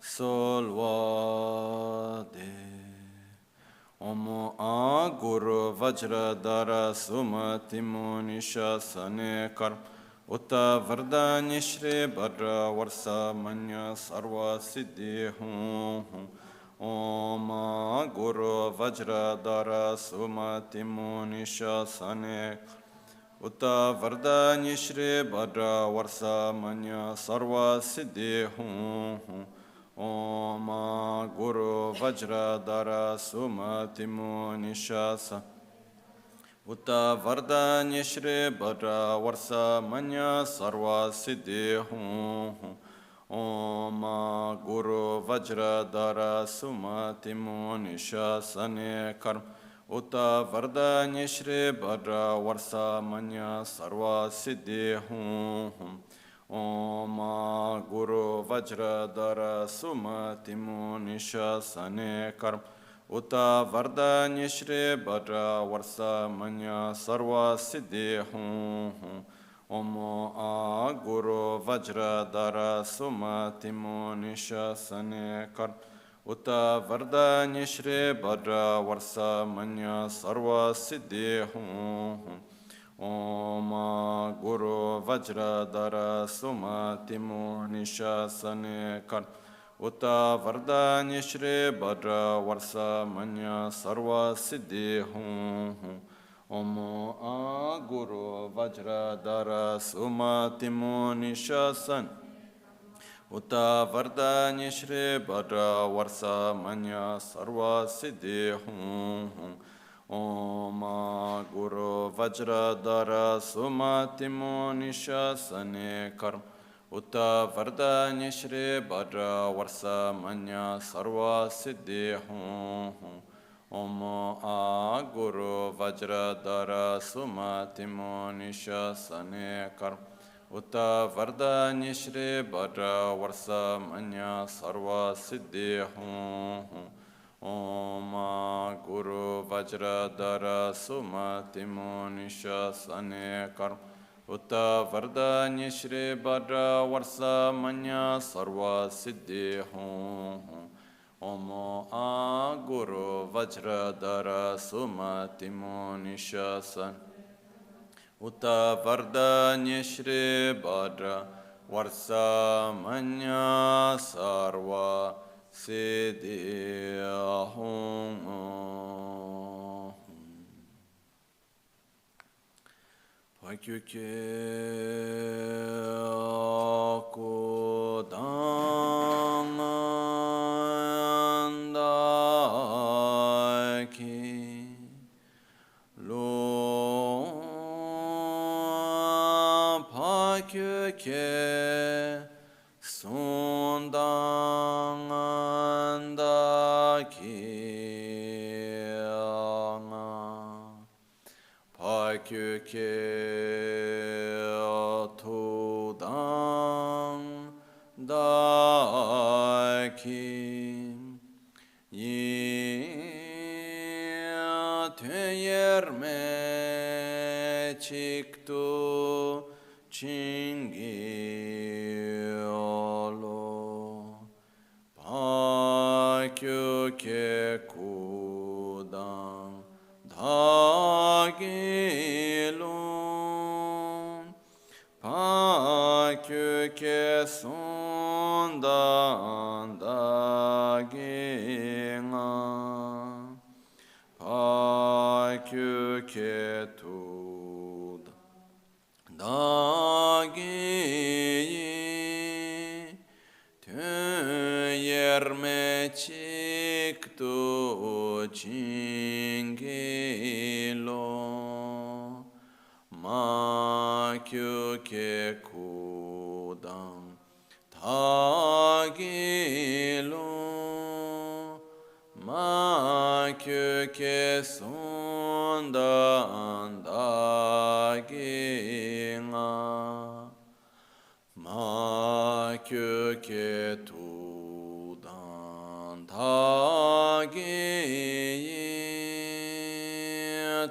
solvade. Om A Guru Vajradhara Sumati Munisha Sane Karma Uta Vardani Shri Bhadra Varsa Manya Sarva Siddhi Hum Om A Guru Vajradhara Sumati Munisha Sane Uta Vardani Shri Bhadra Varsa Manya Sarva Siddhi Hum Om Guru Vajradhara Sumati Munishasa Uta Vardanya Shri Bhadra Varsa Manya Sarva Siddhi Hum Om Guru Vajradhara Sumati Munishasa Karma Uta Vardanya Shri Bhadra Varsa Manya Sarva Siddhi Hum Om Guru Vajradhara Sumati Munisha Sane Karma Uta Vardanya Shri Bhadra Varsa Manya Sarva Siddhi Hum Om Guru Vajradhara Sumati Munisha Sane Karma Uta Vardanya Shri Bhadra Varsa Manya Sarva Siddhi Hum Om Guru Vajradhara Sumati Munisha Sane Karma Uta Vardanya Shri Bhadra Varsa Manya Sarva Siddhi Hum Om Guru Vajradhara Sumati Munisha Sane Uta Vardanya Shri Bhadra Varsa Manya Sarva Siddhi Hum Om Guru Vajradhara Sumati Munisha Sane Karma Uta Vardanya Shri Bhadra Varsa Manya Sarva Siddhi Hum Om Guru Vajradhara Sumati Munisha Sane Karma Uta Vardanya Shri Bhadra Varsa Manya Sarva Siddhi Hum Om Guru Vajradhara Sumati Munisha Sane Karma Uta Vardanya Shri Bhadra Varsa Manya Sarva Siddhi Hum Om Guru Vajradhara Sumati Munisha Sane Uta Vardanya Shri Bhadra Varsa Manya Sarva Siddhi Hum Pakyuke Kodandaki Lo Pakyuke Sundandaki Pakyuke Tudandaki Teyerme Chiktu Chingiolo Pakyuke Kudan Dagilum Pakyuke Sundan Daginga Pakyuke Tud Dagi Töyerme Chiktu Chingilo Makyuke Kudan Tagilo Makyuke Sundan Daginga Makyuke Tudan Dagi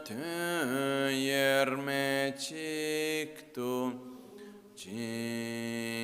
Töyerme Chiktu Chinkiolo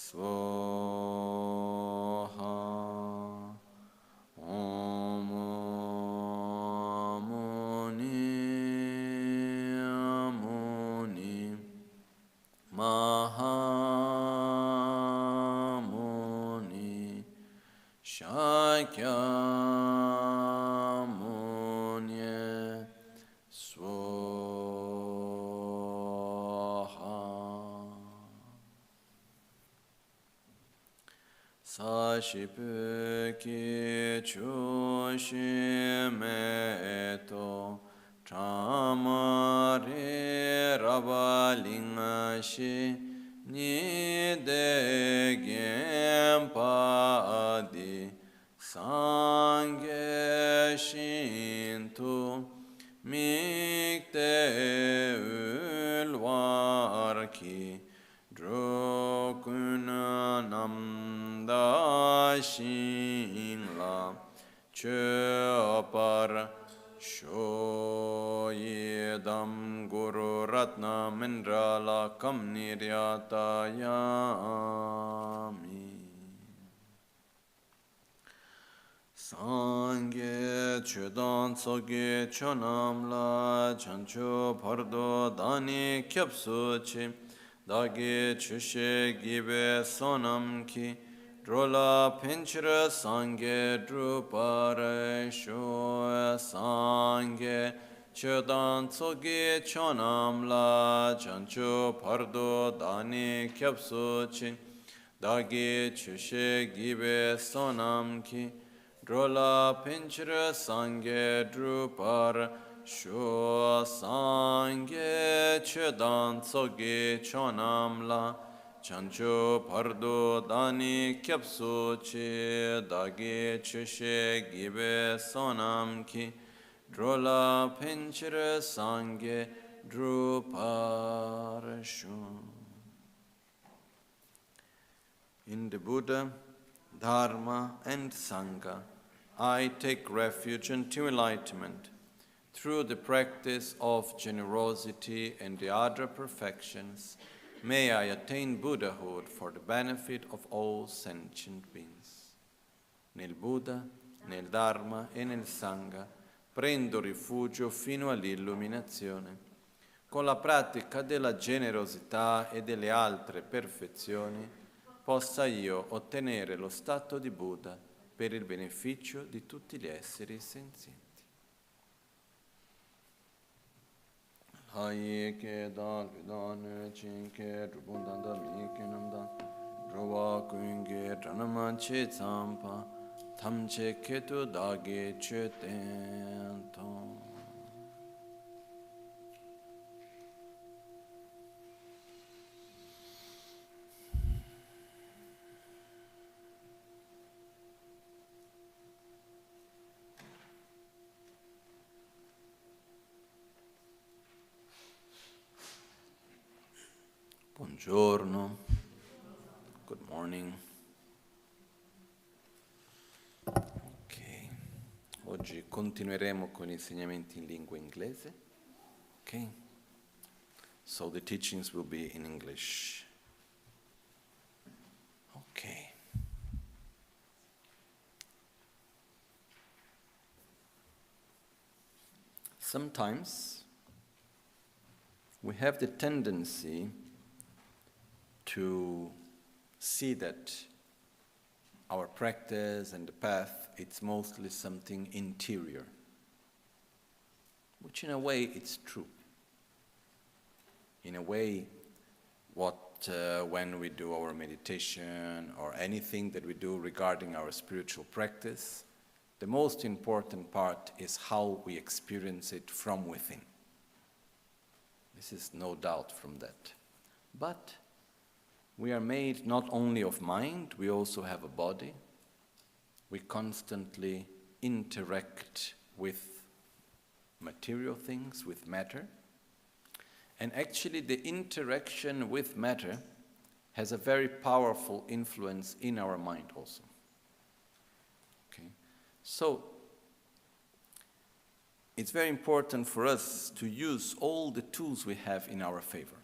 Swaha. Om Muni Muni Mahamuni Shakyamuni Swaha. Sashipeki Chushimeto Chamare Rabalingashi Nidegempadi Sangye Shintu Mikte Ulwarki Drokuna Namda Shingla Chöpar Shoyedam Guru Ratna Mindrala Kam Niryatayami Sangye Chodan Soge Chonamla Chancho Pardo Dani Kyapsuchi Dagi Chushe Gibe Sonam Ki Drola Pinchra Sangye Drupare Sho Sangye Chodan Tsoge Chonamla Chancho Pardo Dani Kyapsuchi Dagi Chushe Gibe Sonam Ki Drola Pinchra Sangye Drupare Sho Sangye Chodan Tsoge Chonamla Chancho Pardo Dani Kyapsuchi Dagi Chushe Gibe Sonam Ki Drola Pinchre Sangye Druparashu. In the Buddha, Dharma and Sangha, I take refuge unto enlightenment. Through the practice of generosity and the other perfections, may I attain Buddhahood for the benefit of all sentient beings. Nel Buddha, nel Dharma e nel Sangha prendo rifugio fino all'illuminazione. Con la pratica della generosità e delle altre perfezioni possa io ottenere lo stato di Buddha per il beneficio di tutti gli esseri senzienti. Haye ke dal vidan chin ke drubundan da mi ke namdan rowa kunge dranaman che tsampa tamche ke tu dage che tento. Buongiorno, good morning. Ok, oggi continueremo con gli insegnamenti in lingua inglese. Ok, so the teachings will be in English. Ok. Sometimes we have the tendency to see that our practice and the path, it's mostly something interior, which in a way it's true. In a way, when we do our meditation or anything that we do regarding our spiritual practice, the most important part is how we experience it from within. This is no doubt from that. But we are made not only of mind, we also have a body. We constantly interact with material things, with matter. And actually the interaction with matter has a very powerful influence in our mind also. Okay? So, it's very important for us to use all the tools we have in our favor.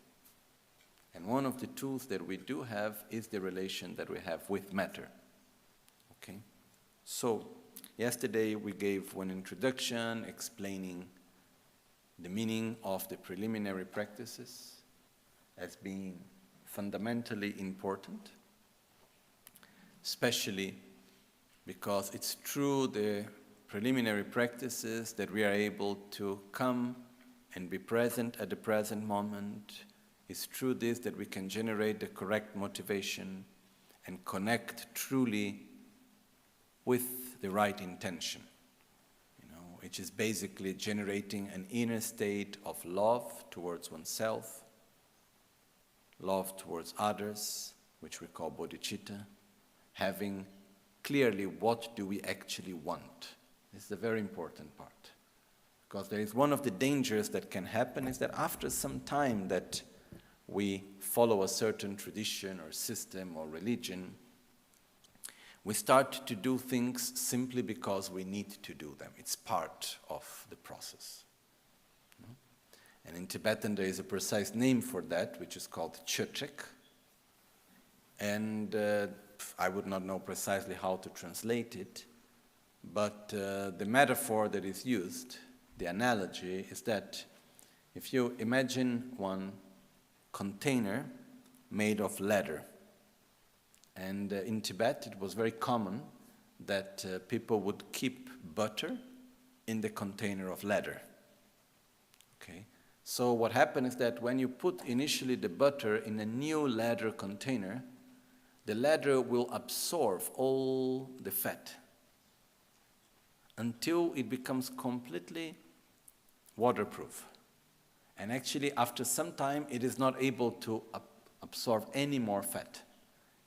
And one of the tools that we do have is the relation that we have with matter. Okay? So, yesterday we gave one introduction explaining the meaning of the preliminary practices as being fundamentally important, especially because it's through the preliminary practices that we are able to come and be present at the present moment. It's through this that we can generate the correct motivation and connect truly with the right intention, which is basically generating an inner state of love towards oneself, love towards others, which we call bodhicitta, having clearly what do we actually want. This is a very important part. Because there is one of the dangers that can happen is that after some time that we follow a certain tradition or system or religion, we start to do things simply because we need to do them. It's part of the process. And in Tibetan there is a precise name for that, which is called chotrek. And I would not know precisely how to translate it, but the metaphor that is used, the analogy, is that if you imagine one container made of leather, and in Tibet it was very common that people would keep butter in the container of leather. Okay? So what happened is that when you put initially the butter in a new leather container, the leather will absorb all the fat until it becomes completely waterproof. And actually, after some time, it is not able to absorb any more fat.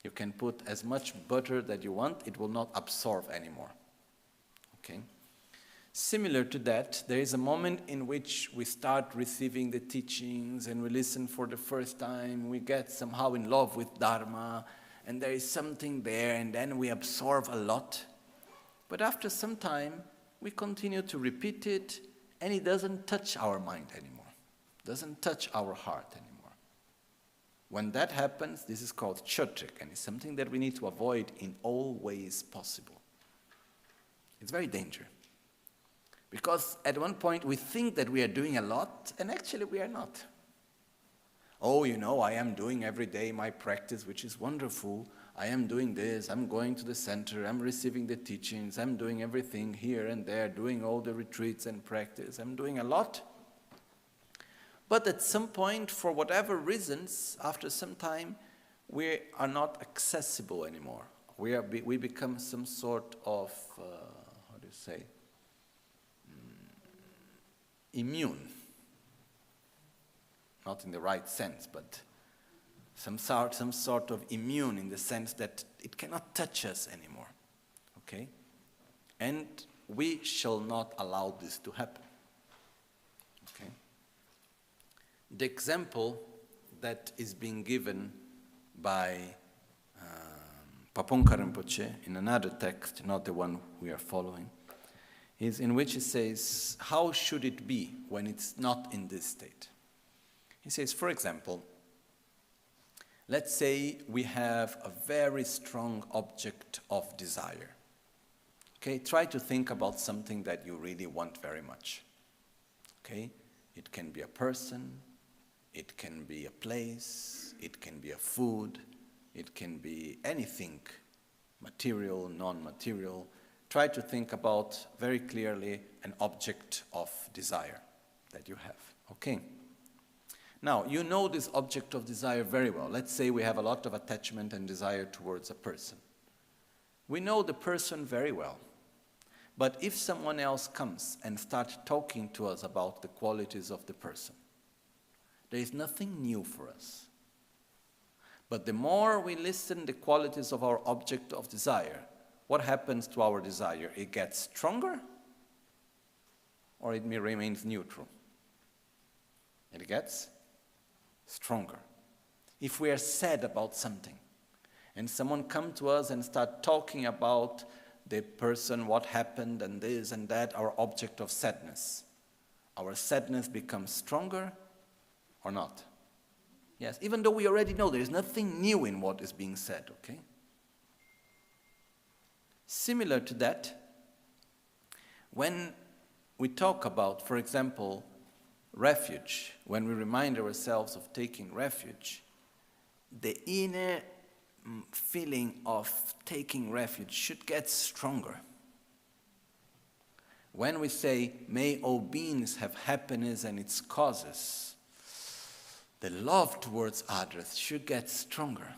You can put as much butter that you want, it will not absorb anymore. Okay? Similar to that, there is a moment in which we start receiving the teachings and we listen for the first time, we get somehow in love with Dharma, and there is something there, and then we absorb a lot. But after some time, we continue to repeat it, and it doesn't touch our mind anymore. Doesn't touch our heart anymore. When that happens, this is called chotrek, and it's something that we need to avoid in all ways possible. It's very dangerous. Because at one point we think that we are doing a lot, and actually we are not. Oh, I am doing every day my practice, which is wonderful. I am doing this, I'm going to the center, I'm receiving the teachings, I'm doing everything here and there, doing all the retreats and practice. I'm doing a lot. But at some point, for whatever reasons, after some time, we are not accessible anymore. We become some sort of, immune. Not in the right sense, but some sort of immune in the sense that it cannot touch us anymore. Okay? And we shall not allow this to happen. Okay? The example that is being given by Phabongkha Rinpoche in another text, not the one we are following, is in which he says, how should it be when it's not in this state? He says, for example, let's say we have a very strong object of desire. Okay, try to think about something that you really want very much. Okay, it can be a person, it can be a place, it can be a food, it can be anything, material, non-material. Try to think about very clearly an object of desire that you have. Okay. Now, you know this object of desire very well. Let's say we have a lot of attachment and desire towards a person. We know the person very well. But if someone else comes and starts talking to us about the qualities of the person, there is nothing new for us. But the more we listen the qualities of our object of desire, what happens to our desire? It gets stronger, or it remains neutral? It gets stronger. If we are sad about something, and someone comes to us and start talking about the person, what happened, and this and that, our object of sadness, our sadness becomes stronger or not? Yes, even though we already know there is nothing new in what is being said, okay? Similar to that, when we talk about, for example, refuge, when we remind ourselves of taking refuge, the inner feeling of taking refuge should get stronger. When we say, may all beings have happiness and its causes, the love towards others should get stronger.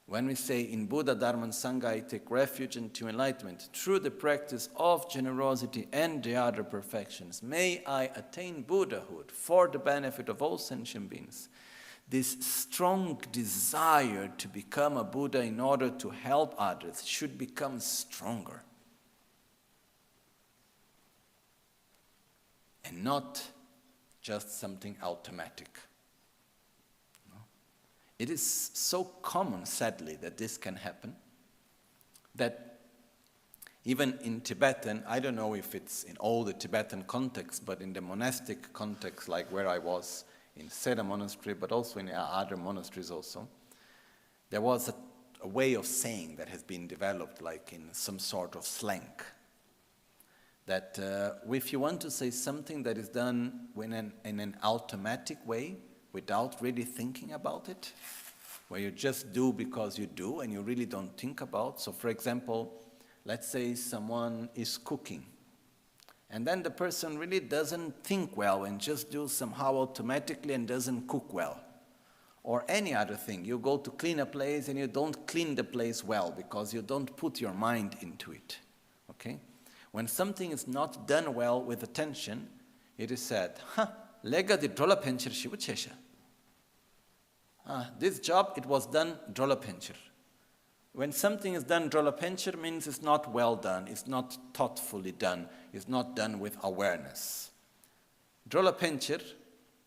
When we say, in Buddha, Dharma, and Sangha, I take refuge into enlightenment, through the practice of generosity and the other perfections, may I attain Buddhahood for the benefit of all sentient beings. This strong desire to become a Buddha in order to help others should become stronger. And not just something automatic. No? It is so common, sadly, that this can happen, that even in Tibetan, I don't know if it's in all the Tibetan contexts, but in the monastic context, like where I was in Seda monastery, but also in other monasteries also, there was a way of saying that has been developed like in some sort of slang. That if you want to say something that is done in an automatic way, without really thinking about it, where you just do because you do and you really don't think about. So for example, let's say someone is cooking, and then the person really doesn't think well and just do somehow automatically and doesn't cook well. Or any other thing, you go to clean a place and you don't clean the place well because you don't put your mind into it, okay? When something is not done well with attention, it is said, lega di drola pencher shivu chesha. This job, it was done drola pencher. When something is done drola pencher means it's not well done, it's not thoughtfully done, it's not done with awareness. Drola pencher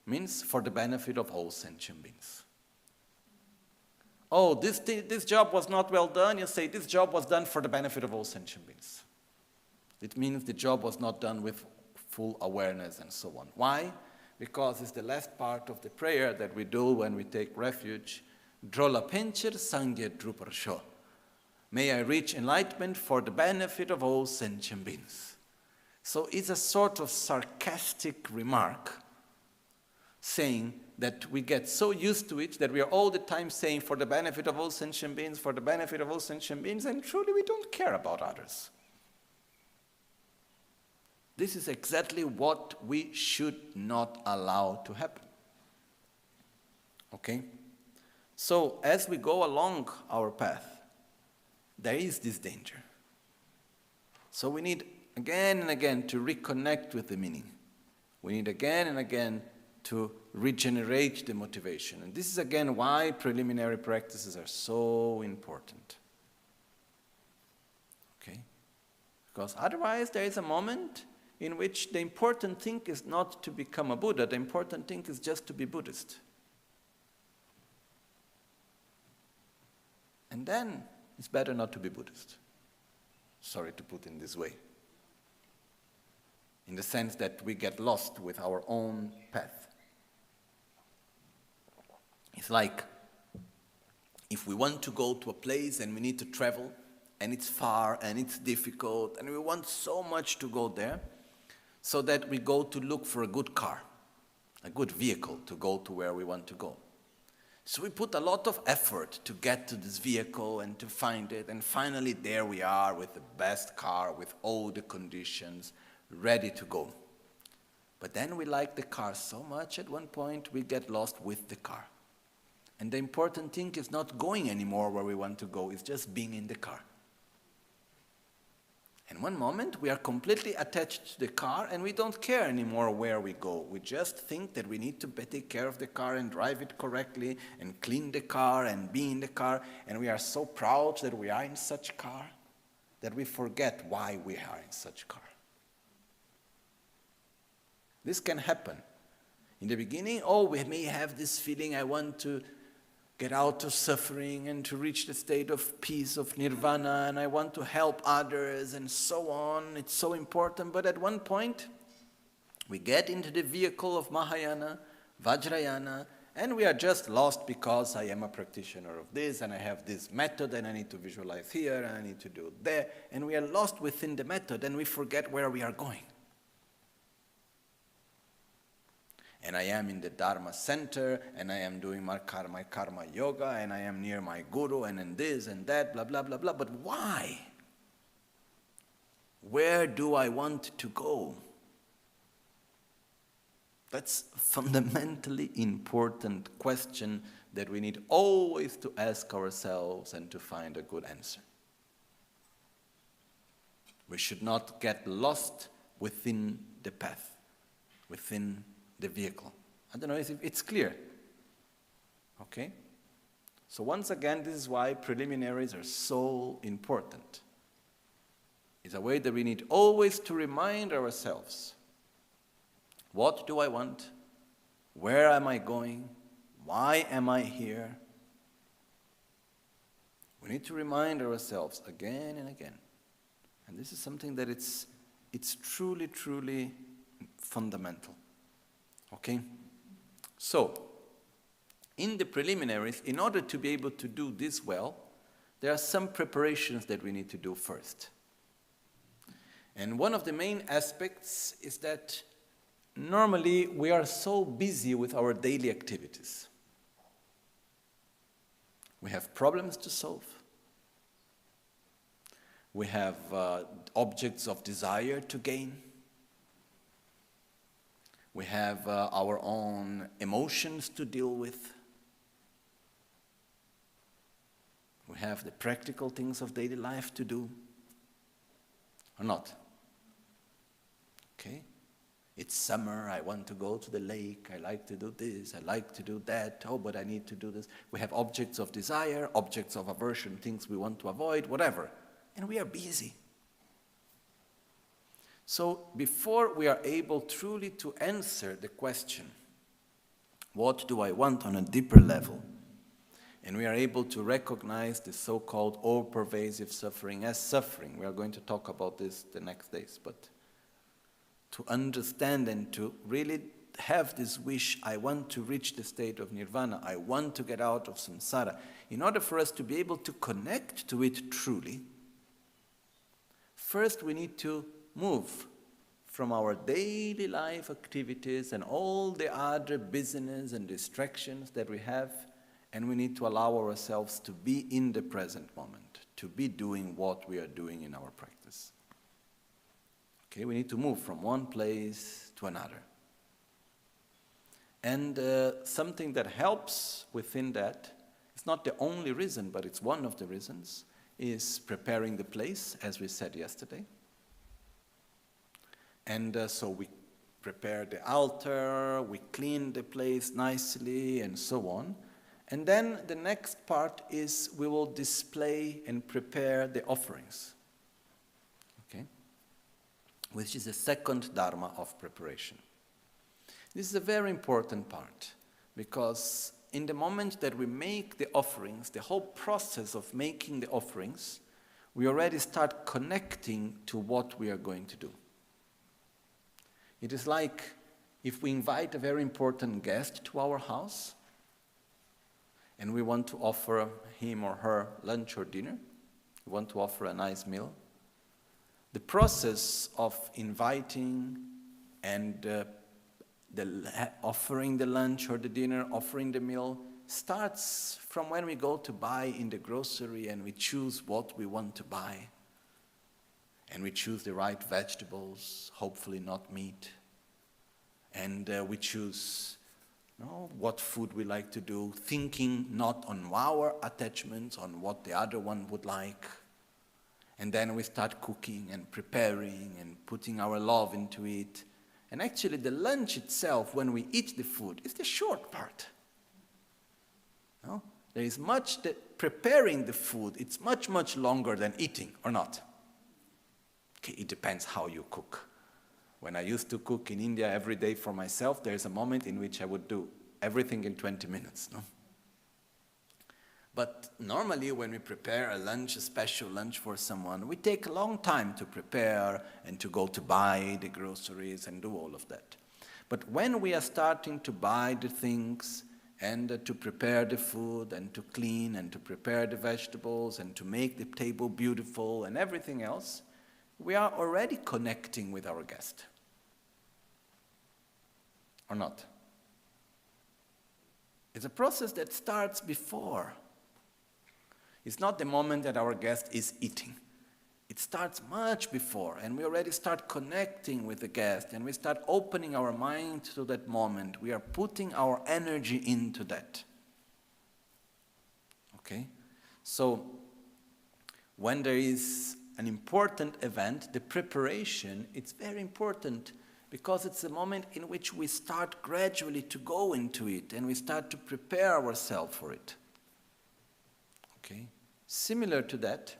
means for the benefit of all sentient beings. Oh, this job was not well done, you say this job was done for the benefit of all sentient beings. It means the job was not done with full awareness and so on. Why? Because it's the last part of the prayer that we do when we take refuge. Drola pencher sangye druparsho. May I reach enlightenment for the benefit of all sentient beings. So it's a sort of sarcastic remark saying that we get so used to it that we are all the time saying for the benefit of all sentient beings, for the benefit of all sentient beings, and truly we don't care about others. This is exactly what we should not allow to happen. Okay? So, as we go along our path, there is this danger. So we need again and again to reconnect with the meaning. We need again and again to regenerate the motivation. And this is again why preliminary practices are so important. Okay? Because otherwise there is a moment in which the important thing is not to become a Buddha, the important thing is just to be Buddhist. And then it's better not to be Buddhist. Sorry to put in this way. In the sense that we get lost with our own path. It's like if we want to go to a place and we need to travel, and it's far and it's difficult, and we want so much to go there, so that we go to look for a good car, a good vehicle to go to where we want to go. So we put a lot of effort to get to this vehicle and to find it, and finally there we are with the best car, with all the conditions, ready to go. But then we like the car so much, at one point we get lost with the car. And the important thing is not going anymore where we want to go, it's just being in the car. And one moment we are completely attached to the car and we don't care anymore where we go. We just think that we need to take care of the car and drive it correctly and clean the car and be in the car. And we are so proud that we are in such a car that we forget why we are in such a car. This can happen. In the beginning, we may have this feeling, I want to get out of suffering and to reach the state of peace, of nirvana, and I want to help others and so on. It's so important. But at one point, we get into the vehicle of Mahayana, Vajrayana, And we are just lost because I am a practitioner of this, and I have this method, and I need to visualize here, and I need to do there. And we are lost within the method, and we forget where we are going. And I am in the Dharma center, and I am doing my karma yoga, and I am near my guru, and in this and that, blah, blah, blah, blah. But why? Where do I want to go? That's a fundamentally important question that we need always to ask ourselves and to find a good answer. We should not get lost within the path, within the vehicle. I don't know if it's clear. Okay? So once again, this is why preliminaries are so important. It's a way that we need always to remind ourselves, what do I want? Where am I going? Why am I here? We need to remind ourselves again and again. And this is something that it's truly, truly fundamental. Okay? So, in the preliminaries, in order to be able to do this well, there are some preparations that we need to do first. And one of the main aspects is that normally we are so busy with our daily activities. We have problems to solve. We have objects of desire to gain. We have our own emotions to deal with. We have the practical things of daily life to do. Or not? Okay? It's summer, I want to go to the lake, I like to do this, I like to do that, oh, but I need to do this. We have objects of desire, objects of aversion, things we want to avoid, whatever. And we are busy. So before we are able truly to answer the question, what do I want on a deeper level? And we are able to recognize the so-called all-pervasive suffering as suffering. We are going to talk about this the next days, but to understand and to really have this wish, I want to reach the state of nirvana, I want to get out of samsara. In order for us to be able to connect to it truly, first we need to move from our daily life activities and all the other business and distractions that we have, and we need to allow ourselves to be in the present moment, to be doing what we are doing in our practice. Okay, we need to move from one place to another. And something that helps within that, it's not the only reason, but it's one of the reasons, is preparing the place, as we said yesterday. And so we prepare the altar, we clean the place nicely, and so on. And then the next part is we will display and prepare the offerings. Okay? Which is the second dharma of preparation. This is a very important part, because in the moment that we make the offerings, the whole process of making the offerings, we already start connecting to what we are going to do. It is like if we invite a very important guest to our house, and we want to offer him or her lunch or dinner, we want to offer a nice meal, the process of inviting and offering the lunch or the dinner, offering the meal, starts from when we go to buy in the grocery and we choose what we want to buy. And we choose the right vegetables, hopefully not meat. And we choose what food we like to do, thinking not on our attachments, on what the other one would like. And then we start cooking and preparing and putting our love into it. And actually the lunch itself, when we eat the food, is the short part. No? There is much that preparing the food, it's much, much longer than eating, or not? Okay, it depends how you cook. When I used to cook in India every day for myself, there's a moment in which I would do everything in 20 minutes. No? But normally when we prepare a lunch, a special lunch for someone, we take a long time to prepare and to go to buy the groceries and do all of that. But when we are starting to buy the things and to prepare the food and to clean and to prepare the vegetables and to make the table beautiful and everything else, we are already connecting with our guest. Or not? It's a process that starts before. It's not the moment that our guest is eating. It starts much before, and we already start connecting with the guest, and we start opening our mind to that moment. We are putting our energy into that. Okay? So, when there is an important event, the preparation, it's very important because it's a moment in which we start gradually to go into it, and we start to prepare ourselves for it. Okay? Similar to that,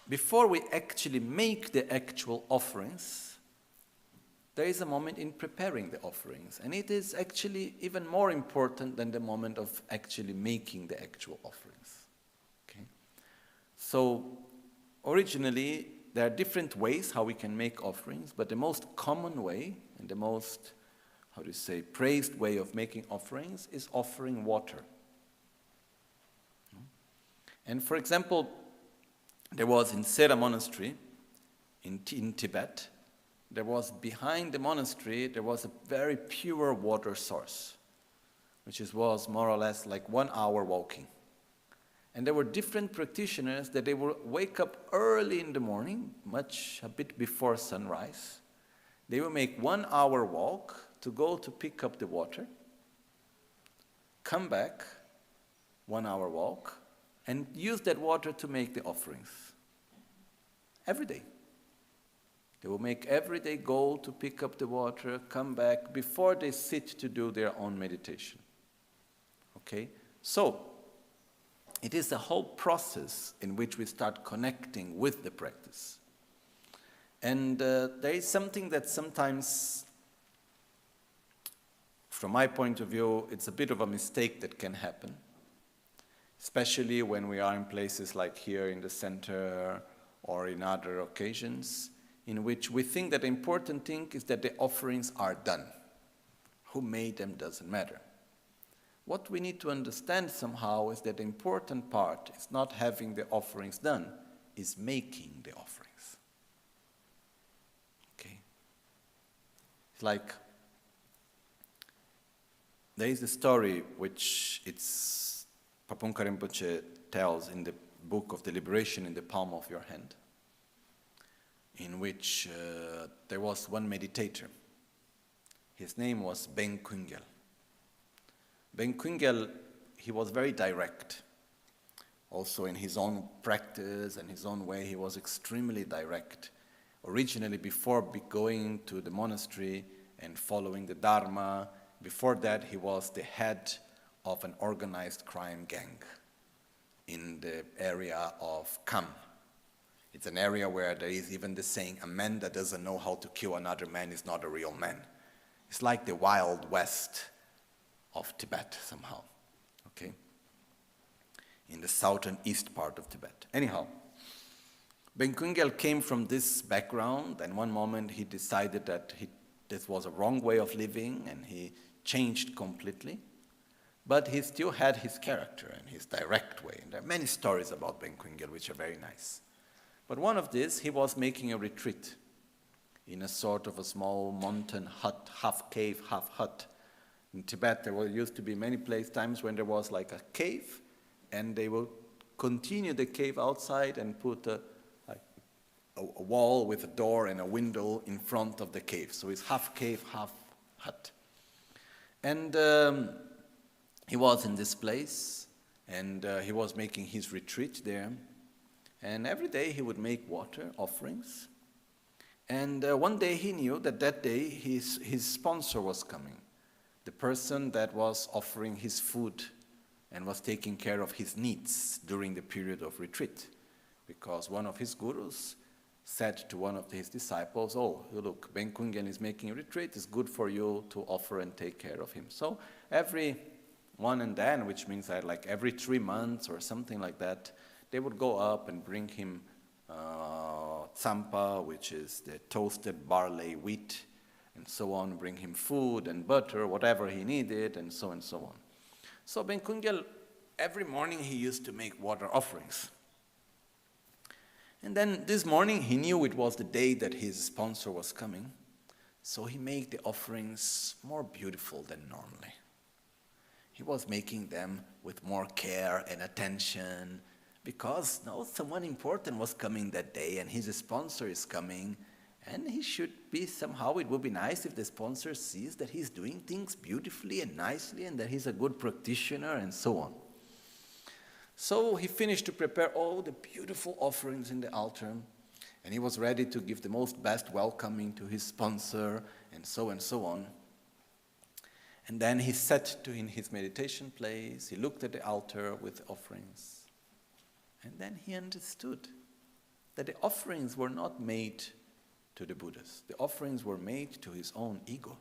before we actually make the actual offerings, there is a moment in preparing the offerings. And it is actually even more important than the moment of actually making the actual offerings. Okay? So, originally, there are different ways how we can make offerings, but the most common way and the most, praised way of making offerings is offering water. And for example, there was in Sera Monastery, in Tibet, there was behind the monastery, there was a very pure water source, which was more or less like 1 hour walking. And there were different practitioners that they would wake up early in the morning, a bit before sunrise. They would make 1 hour walk to go to pick up the water, come back, 1 hour walk, and use that water to make the offerings. Every day. They will make every day go to pick up the water, come back, before they sit to do their own meditation. Okay? So, it is a whole process in which we start connecting with the practice. And there is something that sometimes, from my point of view, it's a bit of a mistake that can happen. Especially when we are in places like here in the center or in other occasions, in which we think that the important thing is that the offerings are done. Who made them doesn't matter. What we need to understand somehow is that the important part is not having the offerings done, is making the offerings. Okay? It's like, there is a story which Phabongkha Rinpoche tells in the book of the Liberation in the Palm of Your Hand, in which there was one meditator. His name was Ben Kungel. Ben Kungel, he was very direct. Also in his own practice and his own way, he was extremely direct. Originally, before going to the monastery and following the Dharma, before that he was the head of an organized crime gang in the area of Kham. It's an area where there is even the saying, a man that doesn't know how to kill another man is not a real man. It's like the Wild West of Tibet somehow, okay? In the southern east part of Tibet. Anyhow, Ben Kungel came from this background, and one moment he decided that this was a wrong way of living, and he changed completely. But he still had his character and his direct way. And there are many stories about Ben Kungel which are very nice. But one of these, he was making a retreat in a sort of a small mountain hut, half cave, half hut. In Tibet, there used to be many times when there was like a cave, and they would continue the cave outside and put a wall with a door and a window in front of the cave. So it's half cave, half hut. And he was in this place, and he was making his retreat there. And every day he would make water offerings. And one day he knew that day his sponsor was coming. The person that was offering his food and was taking care of his needs during the period of retreat. Because one of his gurus said to one of his disciples, oh, look, Ben Kungen is making a retreat, it's good for you to offer and take care of him. So every one and then, which means that like every 3 months or something like that, they would go up and bring him tsampa, which is the toasted barley wheat, and so on, bring him food and butter, whatever he needed, and so on. So Ben Kungyal, every morning he used to make water offerings. And then this morning he knew it was the day that his sponsor was coming, so he made the offerings more beautiful than normally. He was making them with more care and attention, because now someone important was coming that day, and his sponsor is coming, and he should be somehow, it would be nice if the sponsor sees that he's doing things beautifully and nicely, and that he's a good practitioner, and so on. So he finished to prepare all the beautiful offerings in the altar, and he was ready to give the most best welcoming to his sponsor, and so on. And then he sat in his meditation place, he looked at the altar with the offerings, and then he understood that the offerings were not made to the Buddhas. The offerings were made to his own ego.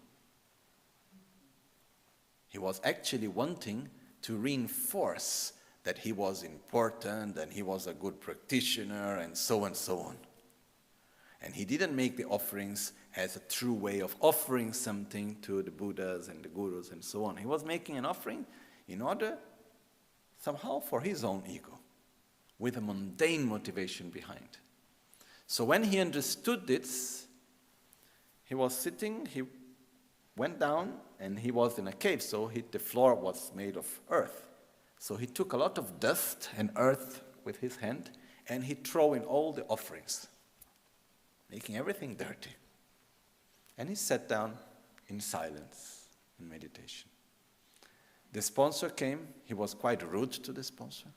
He was actually wanting to reinforce that he was important and he was a good practitioner and so on. And he didn't make the offerings as a true way of offering something to the Buddhas and the Gurus and so on. He was making an offering in order, somehow, for his own ego, with a mundane motivation behind. So when he understood this, he was sitting, he went down, and he was in a cave, so the floor was made of earth. So he took a lot of dust and earth with his hand, and he threw in all the offerings, making everything dirty. And he sat down in silence, in meditation. The sponsor came. He was quite rude to the sponsor.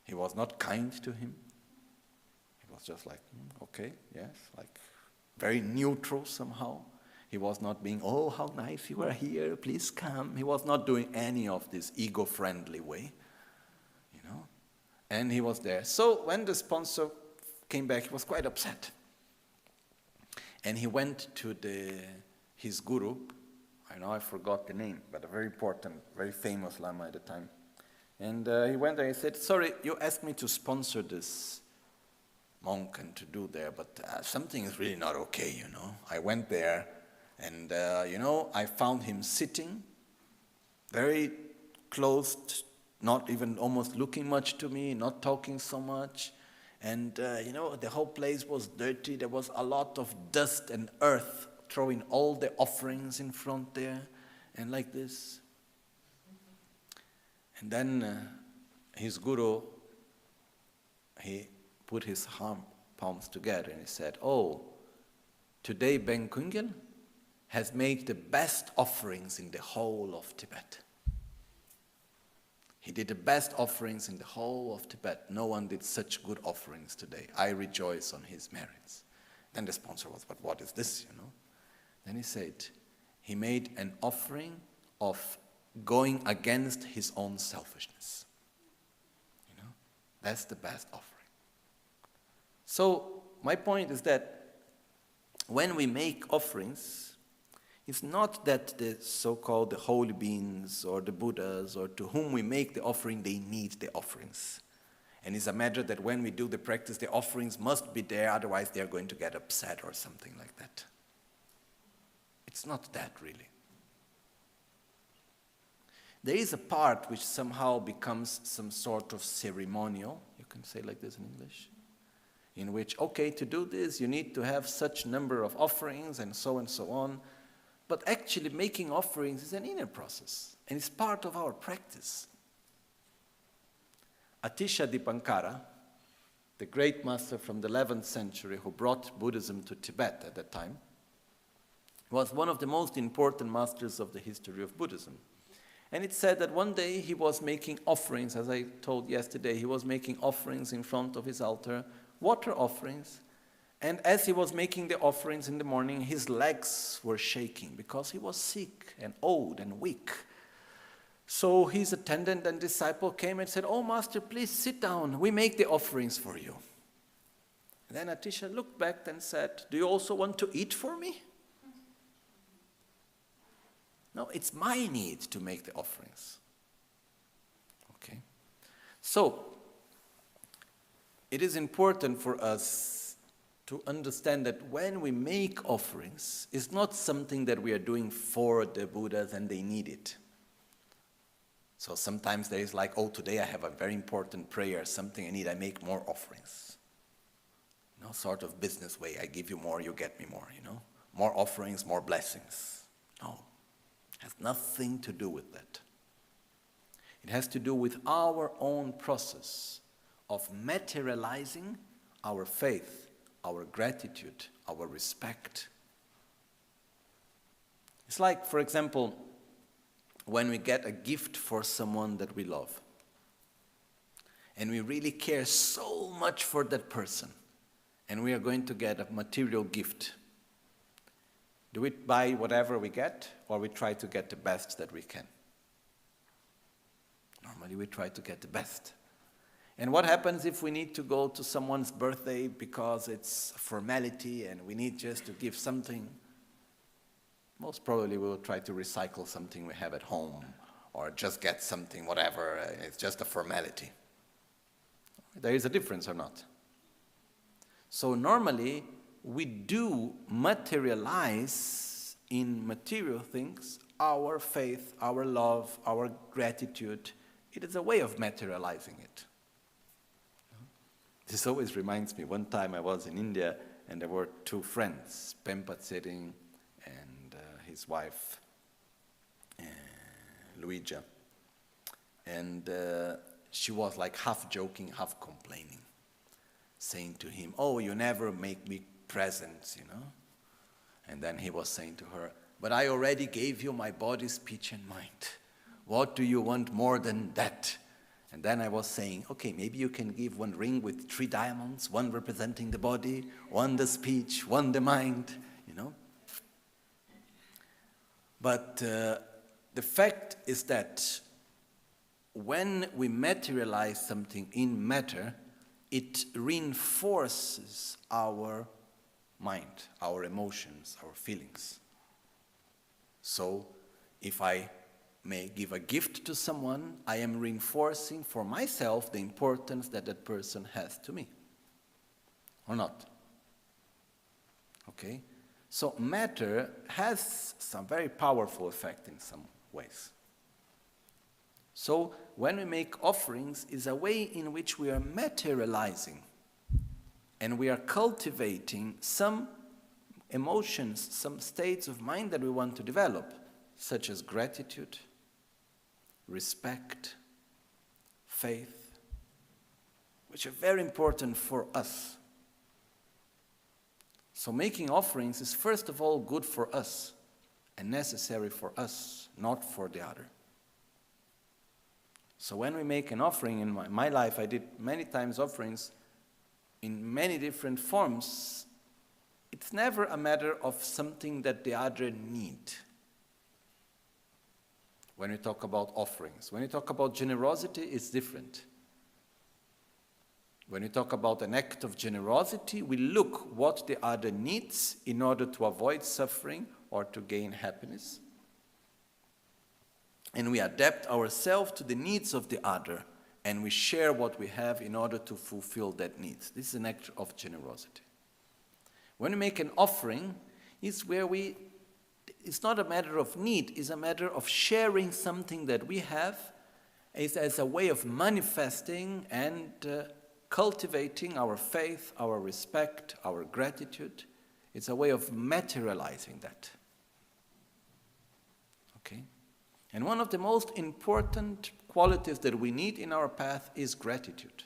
He was not kind to him. He was just like, okay, yes, like very neutral somehow. He was not being, oh, how nice you are here, please come. He was not doing any of this ego-friendly way, And he was there. So when the sponsor came back, he was quite upset. And he went to his guru. I forgot the name, but a very important, very famous Lama at the time. And he went there and he said, sorry, you asked me to sponsor this monk and to do there, but something is really not okay, I went there, and, I found him sitting, very closed, not even almost looking much to me, not talking so much. And, the whole place was dirty. There was a lot of dust and earth, throwing all the offerings in front there, and like this. And then his guru, he put his palms together and he said, oh, today Ben Kungyal has made the best offerings in the whole of Tibet. He did the best offerings in the whole of Tibet. No one did such good offerings today. I rejoice on his merits. Then the sponsor was, but what is this, Then he said, he made an offering of going against his own selfishness. That's the best offering. So my point is that when we make offerings, it's not that the so-called the holy beings or the Buddhas or to whom we make the offering, they need the offerings. And it's a matter that when we do the practice, the offerings must be there, otherwise they're going to get upset or something like that. It's not that really. There is a part which somehow becomes some sort of ceremonial, you can say like this in English, in which, okay, to do this, you need to have such number of offerings and so on. But actually making offerings is an inner process, and it's part of our practice. Atisha Dipankara, the great master from the 11th century who brought Buddhism to Tibet at that time, was one of the most important masters of the history of Buddhism. And it's said that one day he was making offerings, as I told yesterday, he was making offerings in front of his altar, water offerings. And as he was making the offerings in the morning, his legs were shaking because he was sick and old and weak. So his attendant and disciple came and said, oh, master, please sit down. We make the offerings for you. And then Atisha looked back and said, do you also want to eat for me? No, it's my need to make the offerings. Okay? So, it is important for us to understand that when we make offerings, it's not something that we are doing for the Buddhas and they need it. So sometimes there is like, oh, today I have a very important prayer, something I need, I make more offerings. You know, sort of business way, I give you more, you get me more, you know. More offerings, more blessings. No, it has nothing to do with that. It has to do with our own process of materializing our faith, our gratitude, our respect. It's like, for example, when we get a gift for someone that we love, and we really care so much for that person, and we are going to get a material gift. Do we buy whatever we get, or we try to get the best that we can? Normally we try to get the best. And what happens if we need to go to someone's birthday because it's a formality and we need just to give something? Most probably we'll try to recycle something we have at home or just get something, whatever, it's just a formality. There is a difference or not? So normally we do materialize in material things our faith, our love, our gratitude. It is a way of materializing it. This always reminds me, one time I was in India and there were two friends, Pempa Tsering and his wife, Luija. And she was like half joking, half complaining, saying to him, oh, you never make me presents, you know. And then he was saying to her, but I already gave you my body, speech and mind. What do you want more than that? And then I was saying, okay, maybe you can give one ring with 3 diamonds, one representing the body, one the speech, one the mind, you know. But the fact is that when we materialize something in matter, it reinforces our mind, our emotions, our feelings. So if I may give a gift to someone, I am reinforcing for myself the importance that that person has to me. Or not? Okay? So matter has some very powerful effect in some ways. So when we make offerings, is a way in which we are materializing and we are cultivating some emotions, some states of mind that we want to develop, such as gratitude, respect, faith, which are very important for us. So making offerings is first of all good for us and necessary for us, not for the other. So when we make an offering, in my life I did many times offerings in many different forms. It's never a matter of something that the other need. When we talk about offerings. When we talk about generosity, it's different. When we talk about an act of generosity, we look what the other needs in order to avoid suffering or to gain happiness. And we adapt ourselves to the needs of the other, and we share what we have in order to fulfill that need. This is an act of generosity. When we make an offering, it's where it's not a matter of need, it's a matter of sharing something that we have as a way of manifesting and cultivating our faith, our respect, our gratitude. It's a way of materializing that. Okay? And one of the most important qualities that we need in our path is gratitude.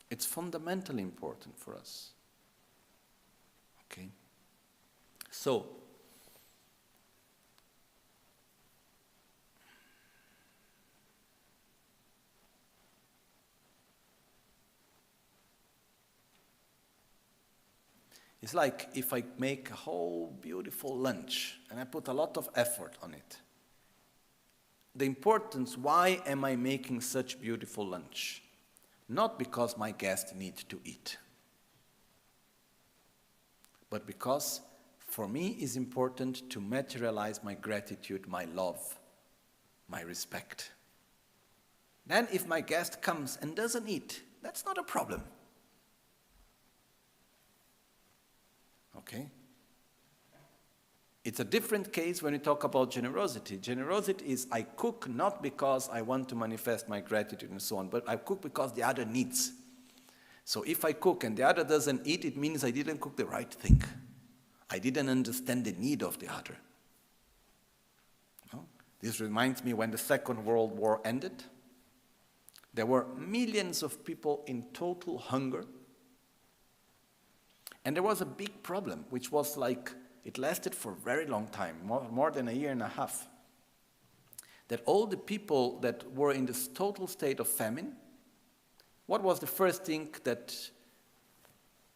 It's fundamentally important for us. Okay? So, it's like if I make a whole beautiful lunch and I put a lot of effort on it. The importance, why am I making such beautiful lunch? Not because my guests need to eat, but because for me it's important to materialize my gratitude, my love, my respect. Then if my guest comes and doesn't eat, that's not a problem. Okay? It's a different case when we talk about generosity. Generosity is I cook not because I want to manifest my gratitude and so on, but I cook because the other needs. So if I cook and the other doesn't eat, it means I didn't cook the right thing. I didn't understand the need of the other. No? This reminds me when the Second World War ended. There were millions of people in total hunger. And there was a big problem, which was like, it lasted for a very long time, more than a year and a half. That all the people that were in this total state of famine, what was the first thing that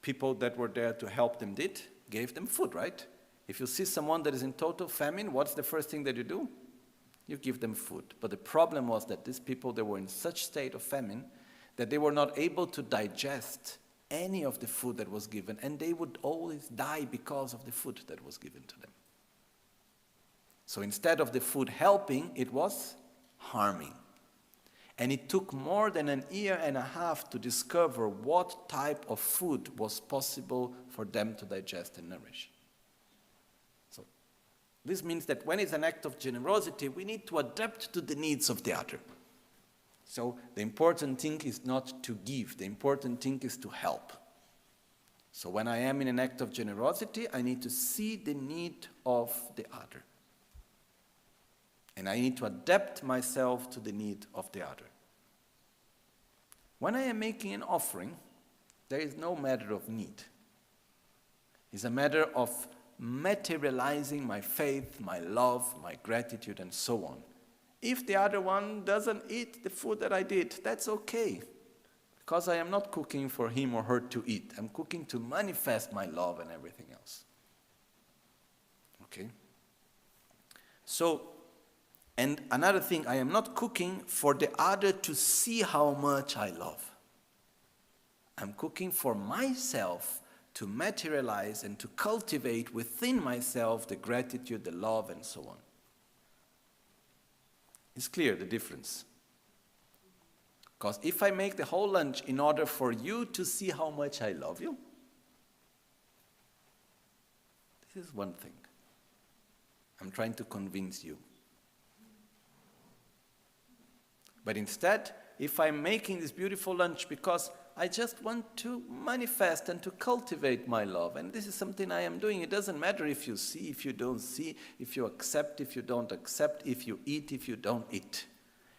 people that were there to help them did? Gave them food, right? If you see someone that is in total famine, what's the first thing that you do? You give them food. But the problem was that these people, they were in such state of famine that they were not able to digest any of the food that was given, and they would always die because of the food that was given to them. So instead of the food helping, it was harming. And it took more than a year and a half to discover what type of food was possible for them to digest and nourish. So this means that when it's an act of generosity, we need to adapt to the needs of the other. So the important thing is not to give, the important thing is to help. So when I am in an act of generosity, I need to see the need of the other. And I need to adapt myself to the need of the other. When I am making an offering, there is no matter of need. It's a matter of materializing my faith, my love, my gratitude, and so on. If the other one doesn't eat the food that I did, that's okay. Because I am not cooking for him or her to eat. I'm cooking to manifest my love and everything else. Okay? So, and another thing, I am not cooking for the other to see how much I love. I'm cooking for myself to materialize and to cultivate within myself the gratitude, the love, and so on. It's clear the difference. Because if I make the whole lunch in order for you to see how much I love you, this is one thing. I'm trying to convince you. But instead, if I'm making this beautiful lunch because I just want to manifest and to cultivate my love, and this is something I am doing, it doesn't matter if you see, if you don't see, if you accept, if you don't accept, if you eat, if you don't eat.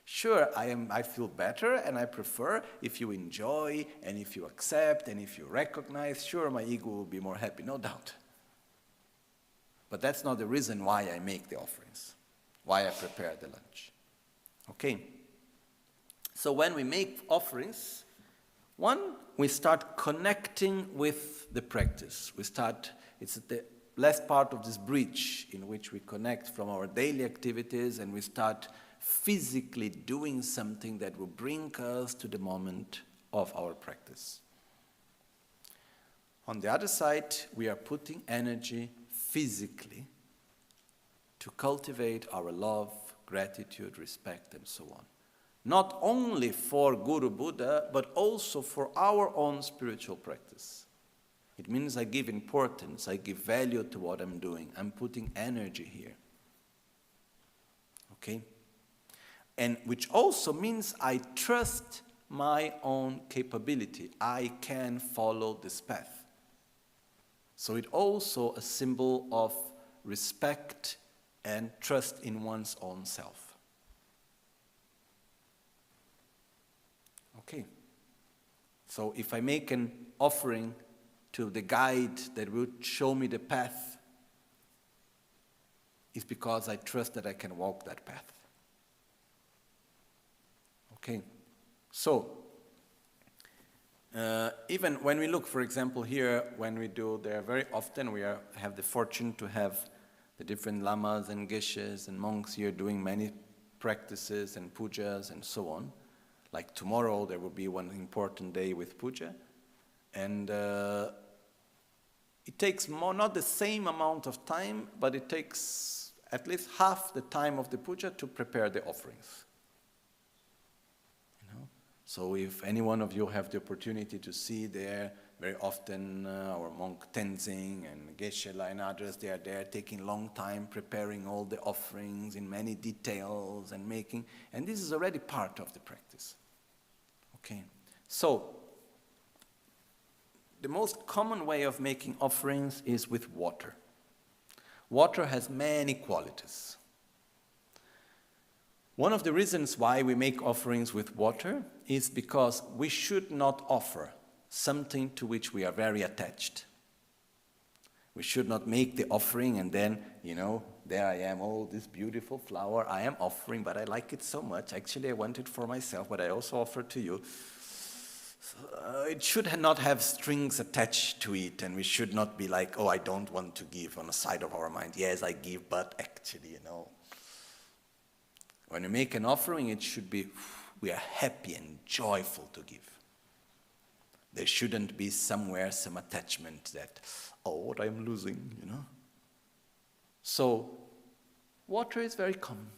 Sure, I feel better and I prefer if you enjoy and if you accept and if you recognize, sure, my ego will be more happy, no doubt. But that's not the reason why I make the offerings, why I prepare the lunch. Okay? So when we make offerings, one, we start connecting with the practice. It's the last part of this bridge in which we connect from our daily activities and we start physically doing something that will bring us to the moment of our practice. On the other side, we are putting energy physically to cultivate our love, gratitude, respect, and so on. Not only for Guru Buddha, but also for our own spiritual practice. It means I give importance, I give value to what I'm doing. I'm putting energy here. Okay? And which also means I trust my own capability. I can follow this path. So it's also a symbol of respect and trust in one's own self. Okay. So if I make an offering to the guide that would show me the path, it's because I trust that I can walk that path. Okay. So, even when we look, for example, here, when we do, there very often have the fortune to have the different lamas and geshes and monks here doing many practices and pujas and so on. Like tomorrow, there will be one important day with puja. And it takes not the same amount of time, but it takes at least half the time of the puja to prepare the offerings. You know? So if any one of you have the opportunity to see there very often our monk Tenzing and Geshe-la and others, they are there taking long time preparing all the offerings in many details and making, and this is already part of the practice. Okay, so the most common way of making offerings is with water. Water has many qualities. One of the reasons why we make offerings with water is because we should not offer something to which we are very attached. We should not make the offering and then, there I am, oh, this beautiful flower I am offering, but I like it so much. Actually, I want it for myself, but I also offer to you. It should not have strings attached to it, and we should not be like, oh, I don't want to give on the side of our mind. Yes, I give, but actually, When we make an offering, it should be, we are happy and joyful to give. There shouldn't be somewhere some attachment that, oh, what I'm losing, So, water is very common.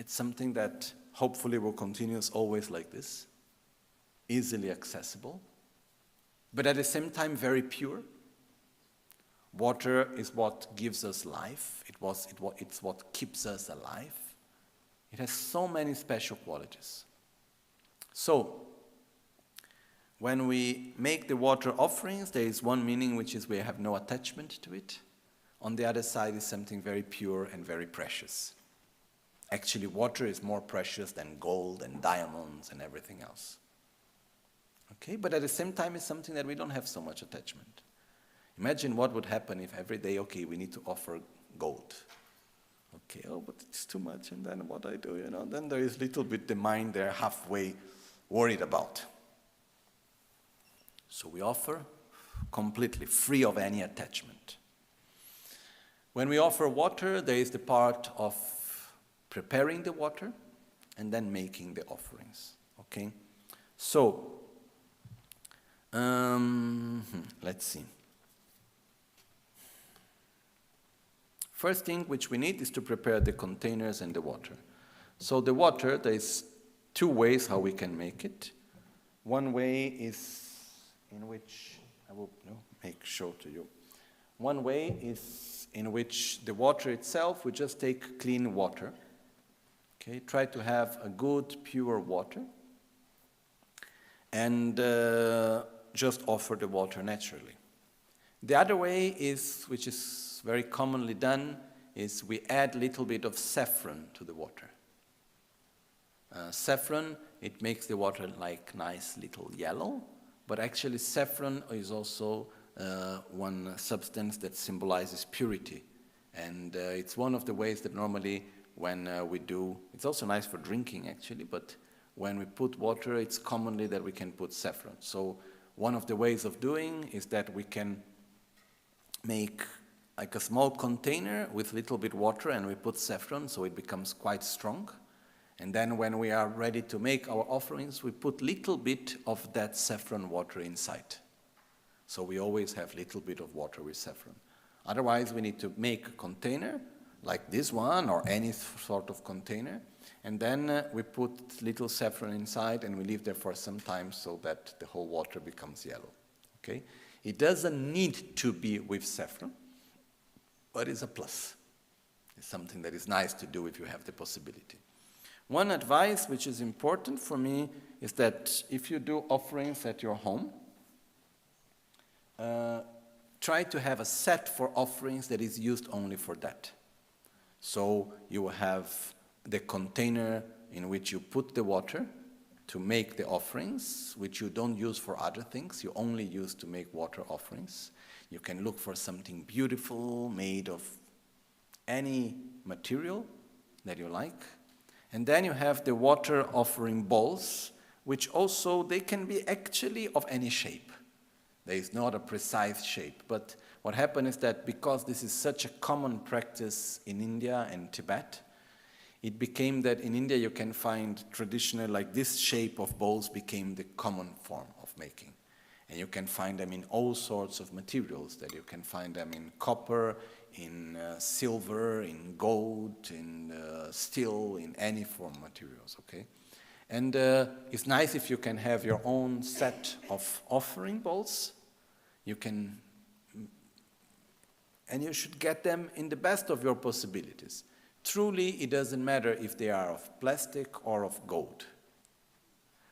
It's something that hopefully will continue always like this, easily accessible, but at the same time very pure. Water is what gives us life. It's what keeps us alive. It has so many special qualities. So, when we make the water offerings, there is one meaning, which is we have no attachment to it. On the other side is something very pure and very precious. Actually, water is more precious than gold and diamonds and everything else. Okay, but at the same time, it's something that we don't have so much attachment. Imagine what would happen if every day, okay, we need to offer gold. Okay, oh, but it's too much, and then what I do, then there is little bit the mind there halfway worried about. So we offer completely free of any attachment. When we offer water, there is the part of preparing the water and then making the offerings. Okay? So, let's see. First thing which we need is to prepare the containers and the water. So the water, there is two ways how we can make it. One way is in which, I will show to you. One way is in which the water itself, we just take clean water. Okay, try to have a good, pure water. And just offer the water naturally. The other way is, which is very commonly done, is we add a little bit of saffron to the water. Saffron, it makes the water like nice little yellow, but actually saffron is also one substance that symbolizes purity. And it's one of the ways that normally when we do, it's also nice for drinking actually, but when we put water, it's commonly that we can put saffron. So one of the ways of doing is that we can make like a small container with little bit water and we put saffron so it becomes quite strong. And then when we are ready to make our offerings, we put little bit of that saffron water inside. So we always have little bit of water with saffron. Otherwise, we need to make a container like this one or any sort of container. And then we put little saffron inside and we leave there for some time so that the whole water becomes yellow. Okay? It doesn't need to be with saffron, but it's a plus. It's something that is nice to do if you have the possibility. One advice which is important for me is that if you do offerings at your home, try to have a set for offerings that is used only for that. So you have the container in which you put the water to make the offerings, which you don't use for other things, you only use to make water offerings. You can look for something beautiful, made of any material that you like. And then you have the water offering bowls, which also, they can be actually of any shape. There is not a precise shape, but what happened is that because this is such a common practice in India and Tibet, it became that in India you can find traditional, like this shape of bowls became the common form of making. And you can find them in all sorts of materials, that you can find them in copper, in silver, in gold, in steel, in any form materials, okay? And it's nice if you can have your own set of offering bowls. You can, and you should get them in the best of your possibilities. Truly, it doesn't matter if they are of plastic or of gold.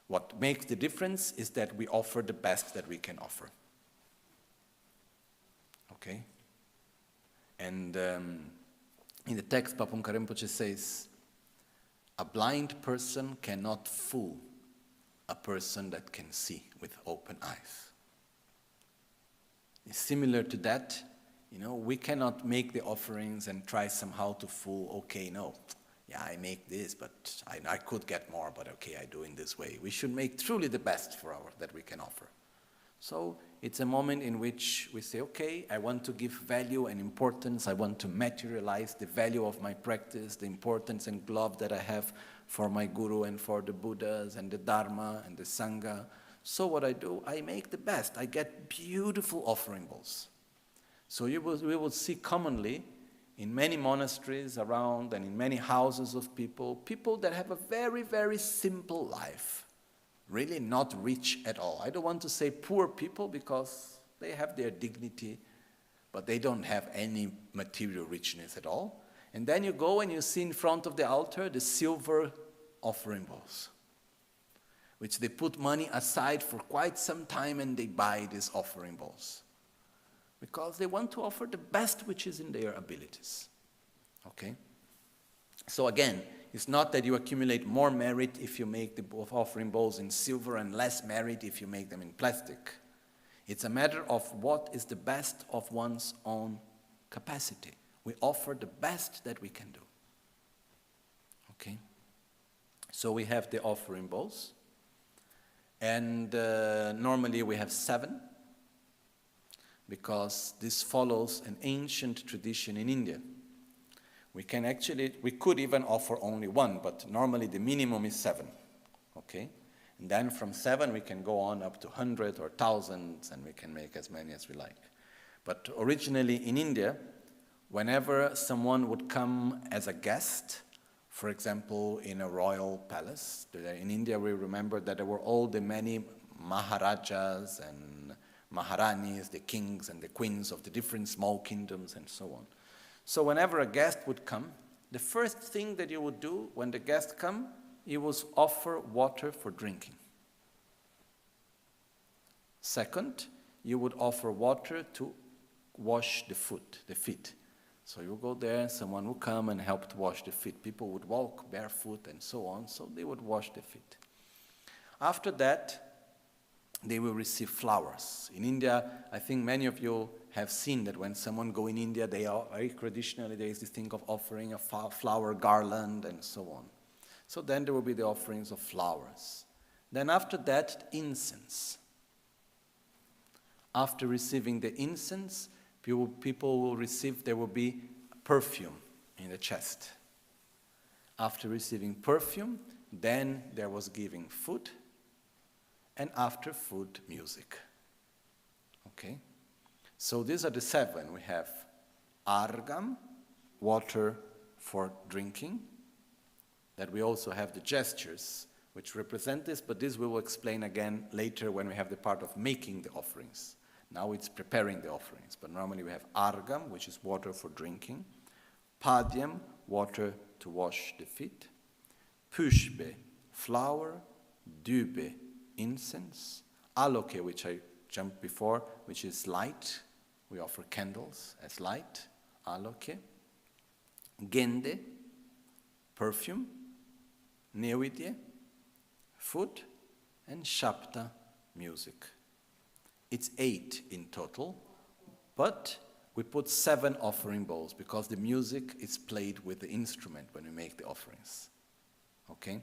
What makes the difference is that we offer the best that we can offer. Okay? And in the text, Phabongkha Rinpoche says, a blind person cannot fool a person that can see with open eyes. It's similar to that. We cannot make the offerings and try somehow to fool, okay, no, yeah, I make this, but I could get more, but okay, I do in this way. We should make truly the best that we can offer. So it's a moment in which we say, okay, I want to give value and importance. I want to materialize the value of my practice, the importance and love that I have for my Guru and for the Buddhas and the Dharma and the Sangha. So what I do, I make the best. I get beautiful offering bowls. So we will see commonly in many monasteries around and in many houses of people that have a very, very simple life. Really not rich at all. I don't want to say poor people because they have their dignity, but they don't have any material richness at all. And then you go and you see in front of the altar the silver offering bowls, which they put money aside for quite some time and they buy these offering bowls because they want to offer the best which is in their abilities. Okay? So again, it's not that you accumulate more merit if you make the offering bowls in silver and less merit if you make them in plastic. It's a matter of what is the best of one's own capacity. We offer the best that we can do. Okay? So we have the offering bowls. And normally we have 7 because this follows an ancient tradition in India. We could even offer only 1, but normally the minimum is 7, okay? And then from 7 we can go on up to 100 or thousands, and we can make as many as we like. But originally in India, whenever someone would come as a guest, for example, in a royal palace, in India we remember that there were all the many Maharajas and Maharanis, the kings and the queens of the different small kingdoms and so on. So whenever a guest would come, the first thing that you would do when the guest come, you would offer water for drinking. Second, you would offer water to wash the feet. So you go there, someone would come and help to wash the feet. People would walk barefoot and so on, so they would wash the feet. After that, they will receive flowers. In India, I think many of you have seen that when someone go in India, they are very traditionally, there is this thing of offering a flower garland and so on. So then there will be the offerings of flowers. Then after that, incense. After receiving the incense, people will receive, there will be perfume in the chest. After receiving perfume, then there was giving food, and after food, music. Okay? So these are the 7. We have argam, water for drinking. That we also have the gestures, which represent this, but this we will explain again later when we have the part of making the offerings. Now it's preparing the offerings, but normally we have argam, which is water for drinking, padyam, water to wash the feet, pushpe, flower, dube, incense, aloke, which I jumped before, which is light. We offer candles as light, aloke, gende, perfume, nevidye, food, and shapta, music. It's 8 in total, but we put 7 offering bowls because the music is played with the instrument when we make the offerings. Okay?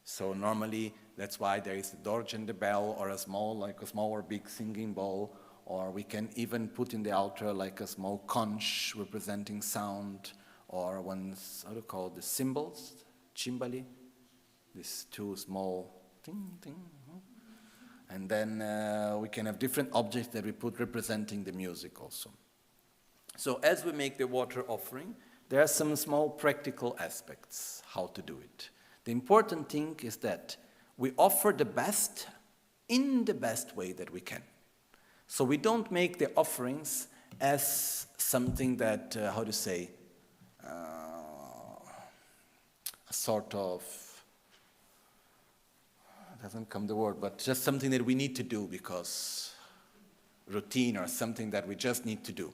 So normally, that's why there is the dorje and the bell, or a small or big singing bowl, or we can even put in the altar like a small conch representing sound, or one's, how do you call it, the cymbals, chimbali, these 2 small ting, ting. And then we can have different objects that we put representing the music also. So as we make the water offering, there are some small practical aspects how to do it. The important thing is that we offer the best in the best way that we can. So we don't make the offerings as something that, a sort of, doesn't come the word, but just something that we need to do because routine or something that we just need to do.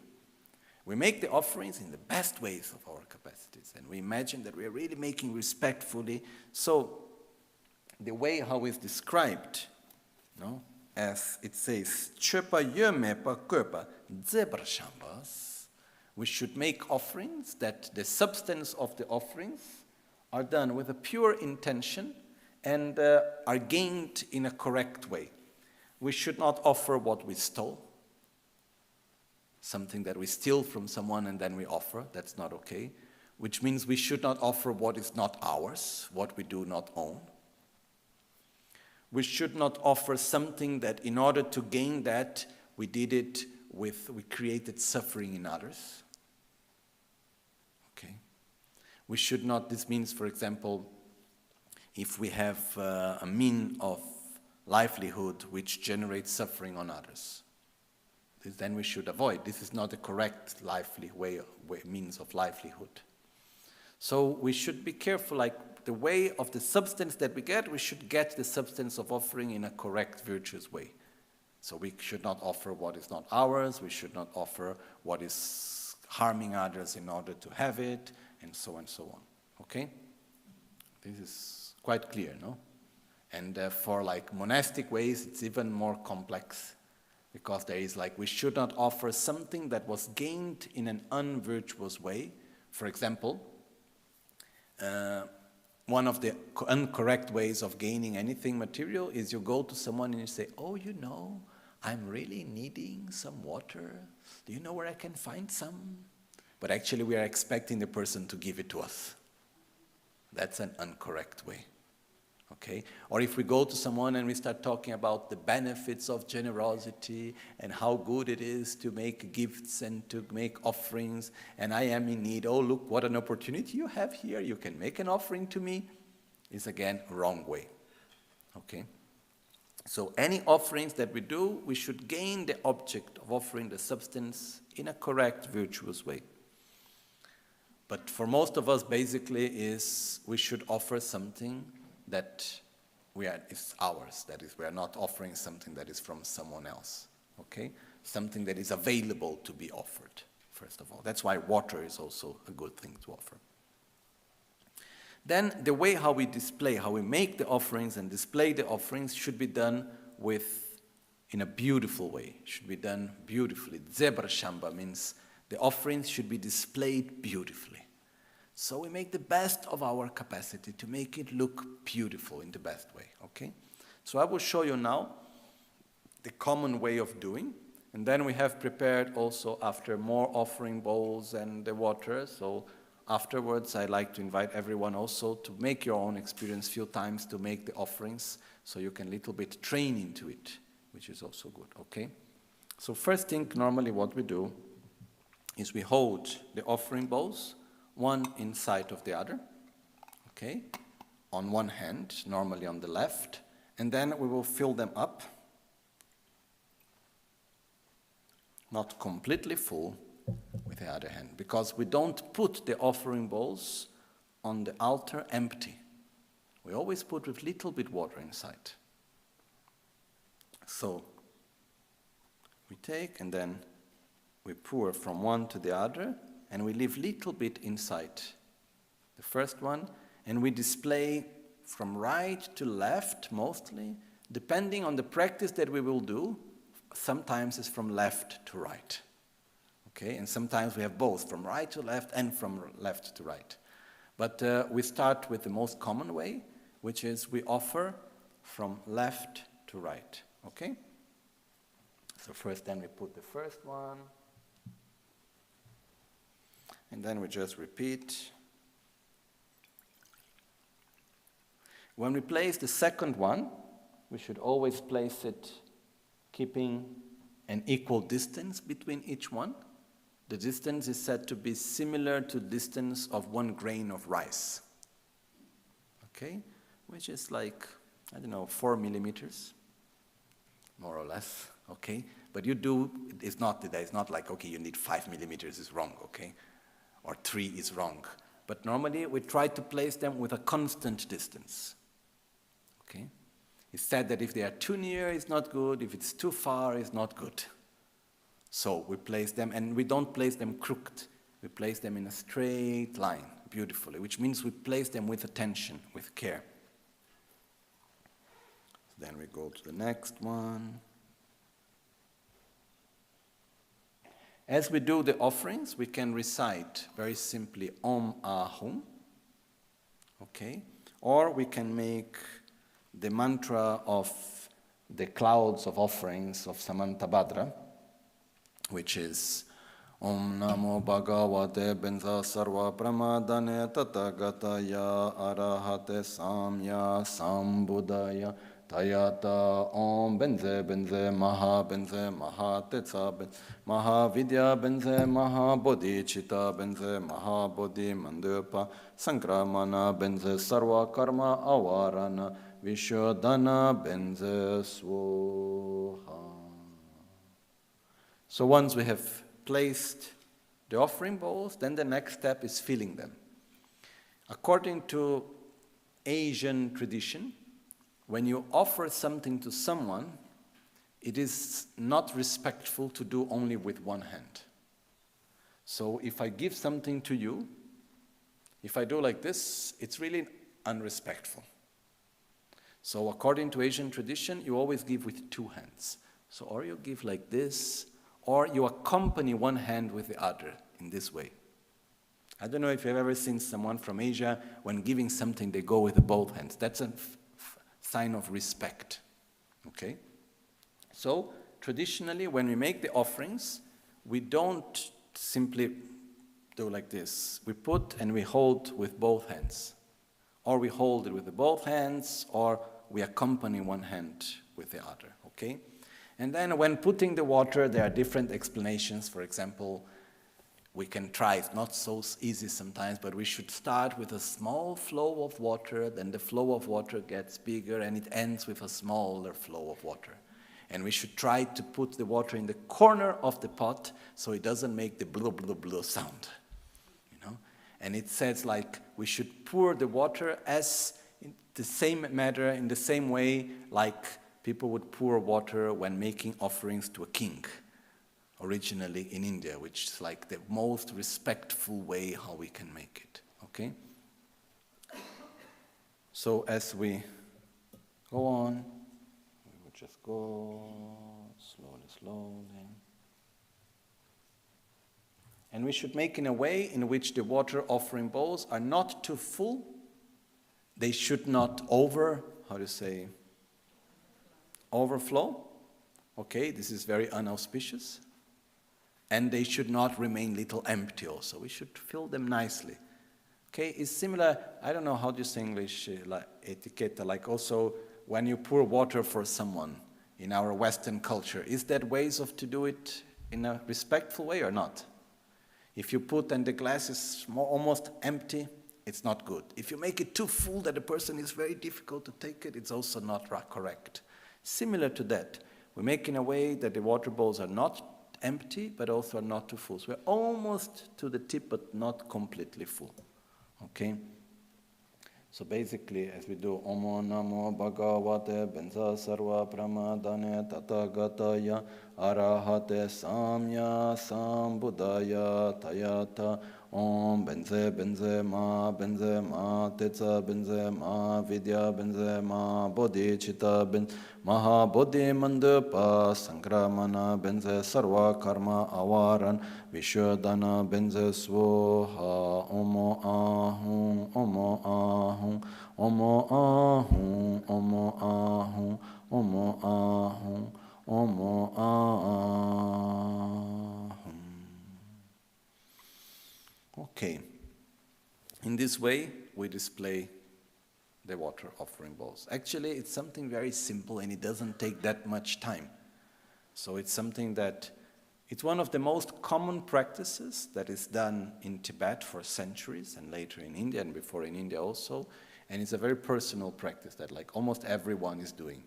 We make the offerings in the best ways of our capacities, and we imagine that we are really making respectfully. So the way how it's described, no, as it says, we should make offerings that the substance of the offerings are done with a pure intention and are gained in a correct way. We should not offer what we stole, something that we steal from someone and then we offer. That's not okay. Which means we should not offer what is not ours, what we do not own. We should not offer something that in order to gain that, we created suffering in others. Okay. We should not, this means, for example, if we have a mean of livelihood which generates suffering on others, then we should avoid. This is not the correct means of livelihood. So we should be careful, like the way of the substance that we get, we should get the substance of offering in a correct, virtuous way. So we should not offer what is not ours, we should not offer what is harming others in order to have it, and so on. Okay? This is quite clear, no? And for like monastic ways, it's even more complex. Because there is we should not offer something that was gained in an unvirtuous way. For example, one of the incorrect ways of gaining anything material is you go to someone and you say, oh, I'm really needing some water. Do you know where I can find some? But actually we are expecting the person to give it to us. That's an incorrect way. Okay? Or if we go to someone and we start talking about the benefits of generosity and how good it is to make gifts and to make offerings, and I am in need, oh look what an opportunity you have here, you can make an offering to me, is again a wrong way. Okay? So any offerings that we do, we should gain the object of offering the substance in a correct, virtuous way. But for most of us basically we should offer something that is ours, that is, we are not offering something that is from someone else, okay? Something that is available to be offered, first of all. That's why water is also a good thing to offer. Then the way how we make the offerings and display the offerings should be done in a beautiful way, should be done beautifully. Zebra Shamba means the offerings should be displayed beautifully. So we make the best of our capacity to make it look beautiful in the best way, okay? So I will show you now the common way of doing, and then we have prepared also after more offering bowls and the water, so afterwards I'd like to invite everyone also to make your own experience a few times to make the offerings, so you can a little bit train into it, which is also good, okay? So first thing, normally what we do is we hold the offering bowls one inside of the other, okay, on one hand, normally on the left, and then we will fill them up, not completely full, with the other hand, because we don't put the offering bowls on the altar empty. We always put with little bit water inside. So we take and then we pour from one to the other, and we leave little bit inside the first one, and we display from right to left mostly, depending on the practice that we will do. Sometimes it's from left to right, okay? And sometimes we have both, from right to left and from left to right. But we start with the most common way, which is we offer from left to right, okay? So first then we put the first one, and then we just repeat. When we place the second one, we should always place it keeping an equal distance between each one. The distance is said to be similar to the distance of 1 grain of rice. okay, which is like, I don't know, 4 millimeters, more or less, okay? But you do, it's not like, okay, you need 5 millimeters is wrong, okay? Or 3 is wrong. But normally we try to place them with a constant distance, okay? It's said that if they are too near, it's not good. If it's too far, it's not good. So we place them, and we don't place them crooked. We place them in a straight line, beautifully, which means we place them with attention, with care. Then we go to the next one. As we do the offerings, we can recite very simply Om Ahum, okay? Or we can make the mantra of the clouds of offerings of Samantabhadra, which is Om Namo Bhagavate Benza Sarva Pramadane Tathagataya Arahate Samya Sambuddhaya Tayata Om Benze Benze Maha Tetsa Benze Maha Vidya Benze Maha Bodhicitta Benze Maha Bodhi Mandupa Sankramana Benze Sarva Karma Avarana Vishodhana Benze Svoha. So once we have placed the offering bowls, then the next step is filling them. According to Asian tradition, when you offer something to someone, it is not respectful to do only with one hand. So if I give something to you, if I do like this, it's really unrespectful. So according to Asian tradition, you always give with 2 hands. So or you give like this, or you accompany one hand with the other in this way. I don't know if you've ever seen someone from Asia, when giving something, they go with both hands. That's a sign of respect, okay? So traditionally, when we make the offerings, we don't simply do like this. We put and we hold with both hands. Or we hold it with both hands, or we accompany one hand with the other, okay? And then when putting the water, there are different explanations. For example, we can try, it's not so easy sometimes, but we should start with a small flow of water, then the flow of water gets bigger, and it ends with a smaller flow of water. And we should try to put the water in the corner of the pot so it doesn't make the blue, blue, blue sound. And it says like we should pour the water as in the same manner, in the same way like people would pour water when making offerings to a king, originally in India, which is like the most respectful way how we can make it, okay? So as we go on, we will just go slowly, slowly. And we should make in a way in which the water offering bowls are not too full. They should not overflow. Okay, this is very unauspicious. And they should not remain little empty also. We should fill them nicely. Okay, it's similar, I don't know how do you say English, like etiquette, like also when you pour water for someone in our Western culture. Is that ways of to do it in a respectful way or not? If you put and the glass is almost empty, it's not good. If you make it too full that the person is very difficult to take it, it's also not correct. Similar to that, we make in a way that the water bowls are not empty, but also are not too full. So we're almost to the tip, but not completely full. Okay? So basically, as we do Om Namo Bhagavate Benza Sarva Pramadane Tathagataya Arahate Samya Sambuddhaya Tayata Om Benze Benze Ma Tetsa Benze Ma Vidya Benze Ma Bodhicitta Benze Maha Bodhi Mandupa Sankramana Benze Sarva Karma Avaran Vishodhana Benze Svoha Omo Ahum Omo Ahum Omo Ahum Omo Ahum Omo Ahum Omo Ahum. Okay. In this way, we display the water offering bowls. Actually, it's something very simple and it doesn't take that much time. So it's something that, it's one of the most common practices that is done in Tibet for centuries and later in India and before in India also. And it's a very personal practice that like almost everyone is doing.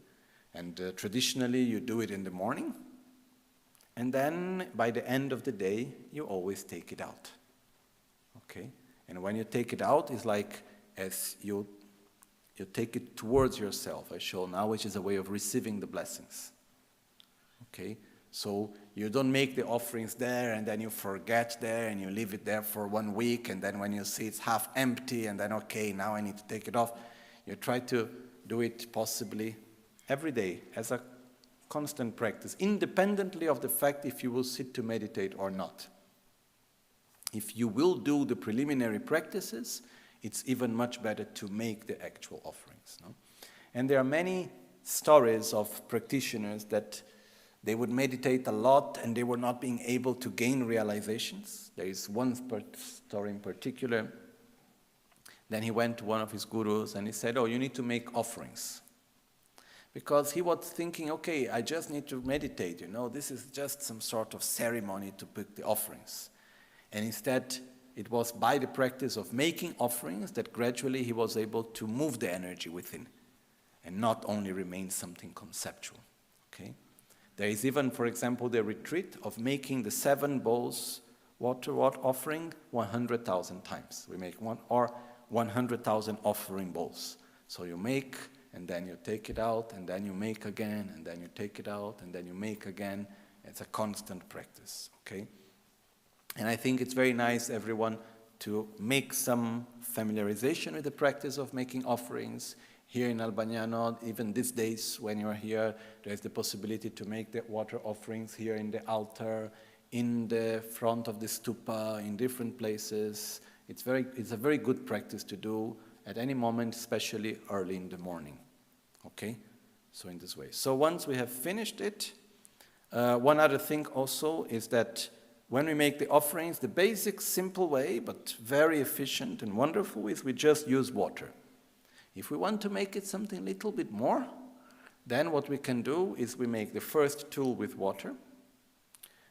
And traditionally you do it in the morning, and then by the end of the day you always take it out. Okay? And when you take it out, it's like as you take it towards yourself, I show now, which is a way of receiving the blessings. Okay? So you don't make the offerings there and then you forget there and you leave it there for 1 week, and then when you see it's half empty and then, okay, now I need to take it off. You try to do it possibly every day as a constant practice, independently of the fact if you will sit to meditate or not. If you will do the preliminary practices, it's even much better to make the actual offerings. No? And there are many stories of practitioners that they would meditate a lot and they were not being able to gain realizations. There is one story in particular. Then he went to one of his gurus and he said, oh, you need to make offerings. Because he was thinking, okay, I just need to meditate, this is just some sort of ceremony to put the offerings. And instead, it was by the practice of making offerings that gradually he was able to move the energy within and not only remain something conceptual. Okay? There is even, for example, the retreat of making the 7 bowls water offering 100,000 times. We make 100,000 offering bowls. So you make, and then you take it out, and then you make again, and then you take it out, and then you make again. It's a constant practice. Okay? And I think it's very nice, everyone, to make some familiarization with the practice of making offerings. Here in Albagnano, even these days when you're here, there's the possibility to make the water offerings here in the altar, in the front of the stupa, in different places. It's a very good practice to do at any moment, especially early in the morning. Okay? So in this way. So once we have finished it, one other thing also is that when we make the offerings, the basic, simple way, but very efficient and wonderful, is we just use water. If we want to make it something a little bit more, then what we can do is we make the first tool with water.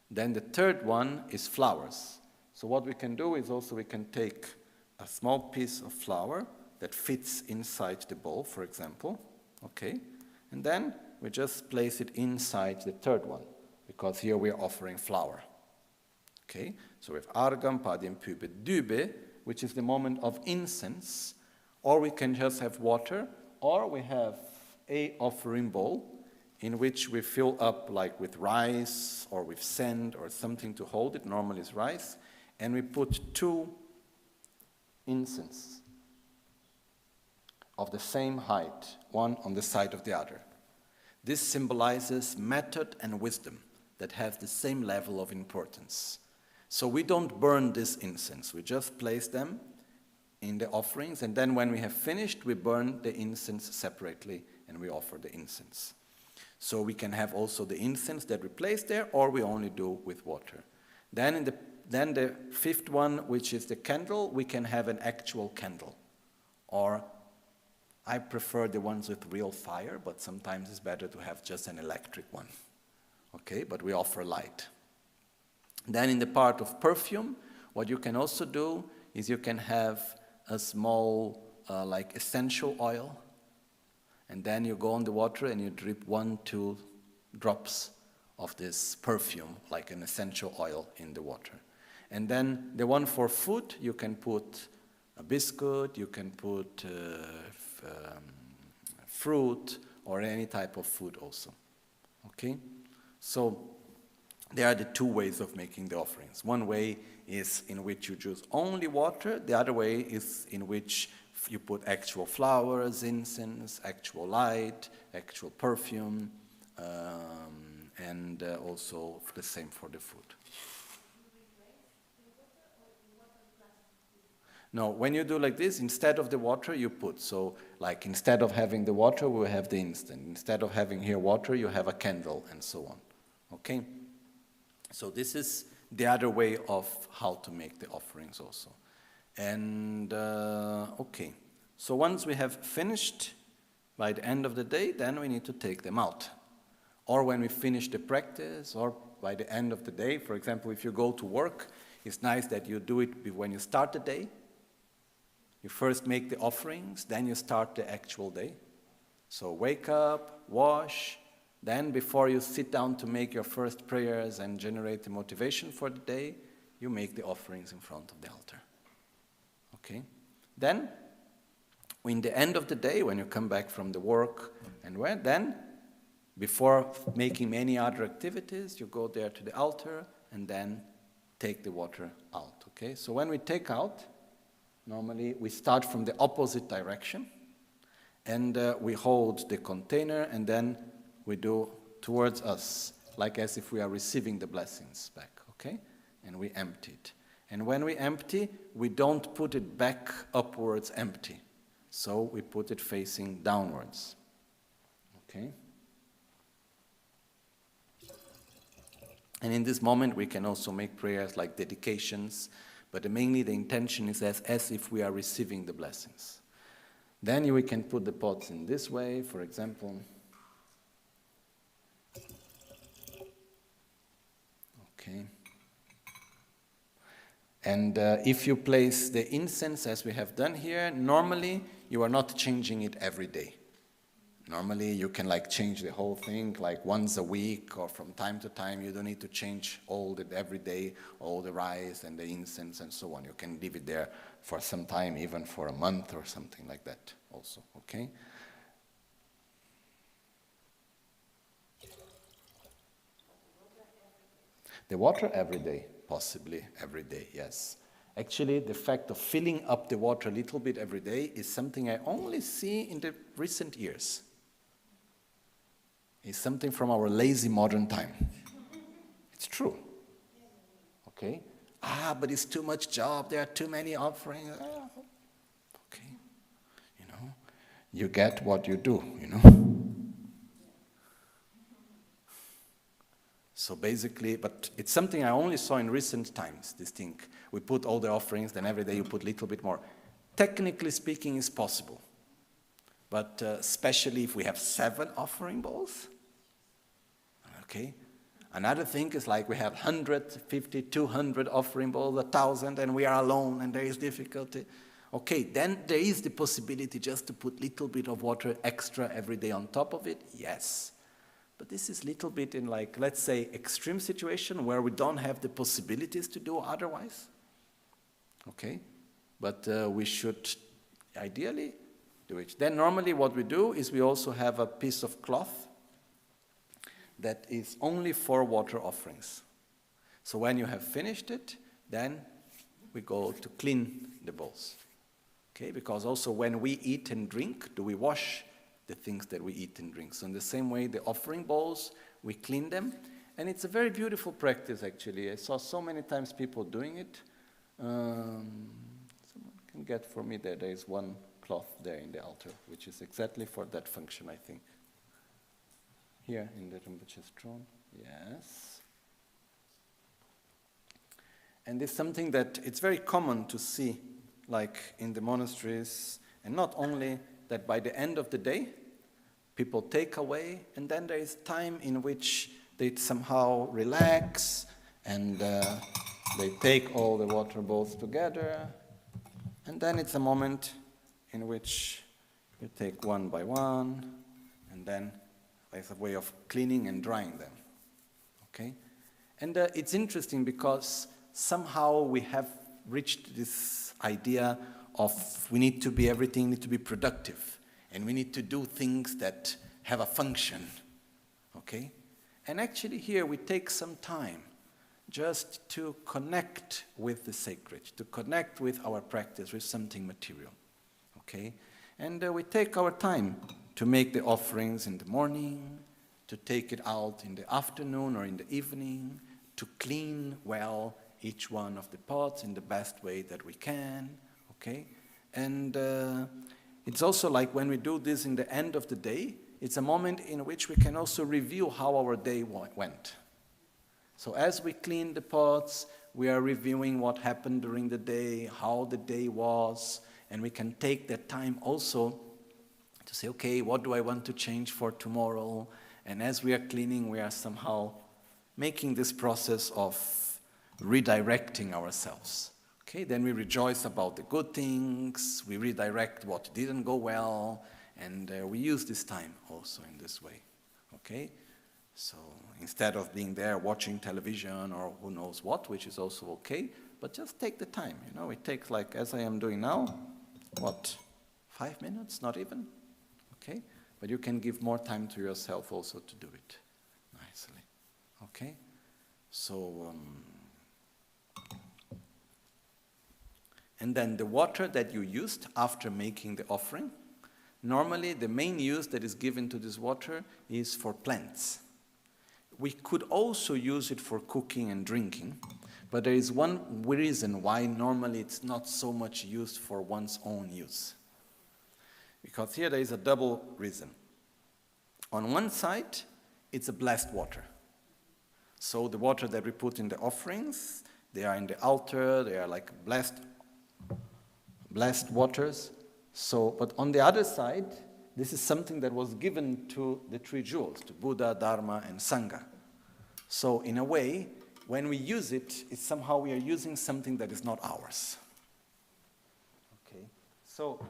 Then the third one is flowers. So what we can do is also we can take a small piece of flower that fits inside the bowl, for example. Okay? And then we just place it inside the third one, because here we are offering flower. Okay, so we have Argam, Padyan, Pube, Dube, which is the moment of incense, or we can just have water, or we have a offering bowl in which we fill up like with rice or with sand or something to hold it, normally it's rice, and we put 2 incense of the same height, one on the side of the other. This symbolizes method and wisdom that have the same level of importance. So we don't burn this incense, we just place them in the offerings, and then when we have finished, we burn the incense separately and we offer the incense. So we can have also the incense that we place there, or we only do with water. Then the 5th one, which is the candle, we can have an actual candle. Or I prefer the ones with real fire, but sometimes it's better to have just an electric one. Okay, but we offer light. Then in the part of perfume, what you can also do is you can have a small like essential oil, and then you go on the water and you drip 1-2 drops of this perfume, like an essential oil, in the water. And then the one for food, you can put a biscuit, you can put fruit, or any type of food also. Okay? So there are the 2 ways of making the offerings. One way is in which you choose only water. The other way is in which you put actual flowers, incense, actual light, actual perfume, and also the same for the food. No, when you do like this, instead of the water you put, so like instead of having the water, we have the incense. Instead of having here water, you have a candle, and so on. Okay? So this is the other way of how to make the offerings also. And, okay. So once we have finished, by the end of the day, then we need to take them out. Or when we finish the practice, or by the end of the day. For example, if you go to work, it's nice that you do it when you start the day. You first make the offerings, then you start the actual day. So wake up, wash, then before you sit down to make your first prayers and generate the motivation for the day, you make the offerings in front of the altar. Okay? Then, in the end of the day, when you come back from the work, then, before making many other activities, you go there to the altar and then take the water out. Okay? So when we take out, normally we start from the opposite direction and we hold the container and then we do towards us, like as if we are receiving the blessings back. Okay? And we empty it. And when we empty, we don't put it back upwards empty. So we put it facing downwards. Okay? And in this moment, we can also make prayers like dedications, but mainly the intention is as if we are receiving the blessings. Then we can put the pots in this way, for example. Okay. And if you place the incense as we have done here, normally you are not changing it every day. Normally you can change the whole thing once a week or from time to time. You don't need to change every day, all the rice and the incense and so on. You can leave it there for some time, even for a month or something like that also, okay? The water every day, possibly every day, yes. Actually, the fact of filling up the water a little bit every day is something I only see in the recent years. It's something from our lazy modern time. It's true. Okay? But it's too much job, there are too many offerings. Okay. You get what you do, So basically, but it's something I only saw in recent times, this thing. We put all the offerings, then every day you put a little bit more. Technically speaking, it's possible. But especially if we have 7 offering bowls. Okay? Another thing is we have 150, 200 offering bowls, 1,000, and we are alone and there is difficulty. Okay, then there is the possibility just to put a little bit of water extra every day on top of it, yes. But this is a little bit in let's say, extreme situation where we don't have the possibilities to do otherwise. Okay? But we should ideally do it. Then normally what we do is we also have a piece of cloth that is only for water offerings. So when you have finished it, then we go to clean the bowls. Okay? Because also when we eat and drink, do we wash the things that we eat and drink? So in the same way, the offering bowls, we clean them. And it's a very beautiful practice, actually. I saw so many times people doing it. Someone can get for me there. There is one cloth there in the altar, which is exactly for that function, I think. Here in the Rinpoche's throne. Yes. And it's something that it's very common to see, in the monasteries, and not only that by the end of the day, people take away, and then there is time in which they somehow relax, and they take all the water bowls together, and then it's a moment in which you take one by one, and then there's a way of cleaning and drying them. Okay? And it's interesting because somehow we have reached this idea of everything need to be productive, and we need to do things that have a function, okay? And actually here we take some time just to connect with the sacred, to connect with our practice, with something material, okay? And we take our time to make the offerings in the morning, to take it out in the afternoon or in the evening, to clean well each one of the pots in the best way that we can, okay? And it's also when we do this in the end of the day, it's a moment in which we can also review how our day went. So as we clean the pots, we are reviewing what happened during the day, how the day was, and we can take that time also to say, okay, what do I want to change for tomorrow? And as we are cleaning, we are somehow making this process of redirecting ourselves. Okay, then we rejoice about the good things, we redirect what didn't go well, and we use this time also in this way. Okay, so instead of being there watching television or who knows what, which is also okay, but just take the time, you know, it takes like, as I am doing now, 5 minutes, not even, okay? But you can give more time to yourself also to do it nicely, okay? So, and then the water that you used after making the offering, normally the main use that is given to this water is for plants. We could also use it for cooking and drinking, but there is one reason why normally it's not so much used for one's own use. Because here there is a double reason. On one side, it's a blessed water. So the water that we put in the offerings, they are in the altar, they are like blessed waters. So, but on the other side, this is something that was given to the three jewels, to Buddha, Dharma, and Sangha. So in a way, when we use it, it's somehow we are using something that is not ours. Okay, so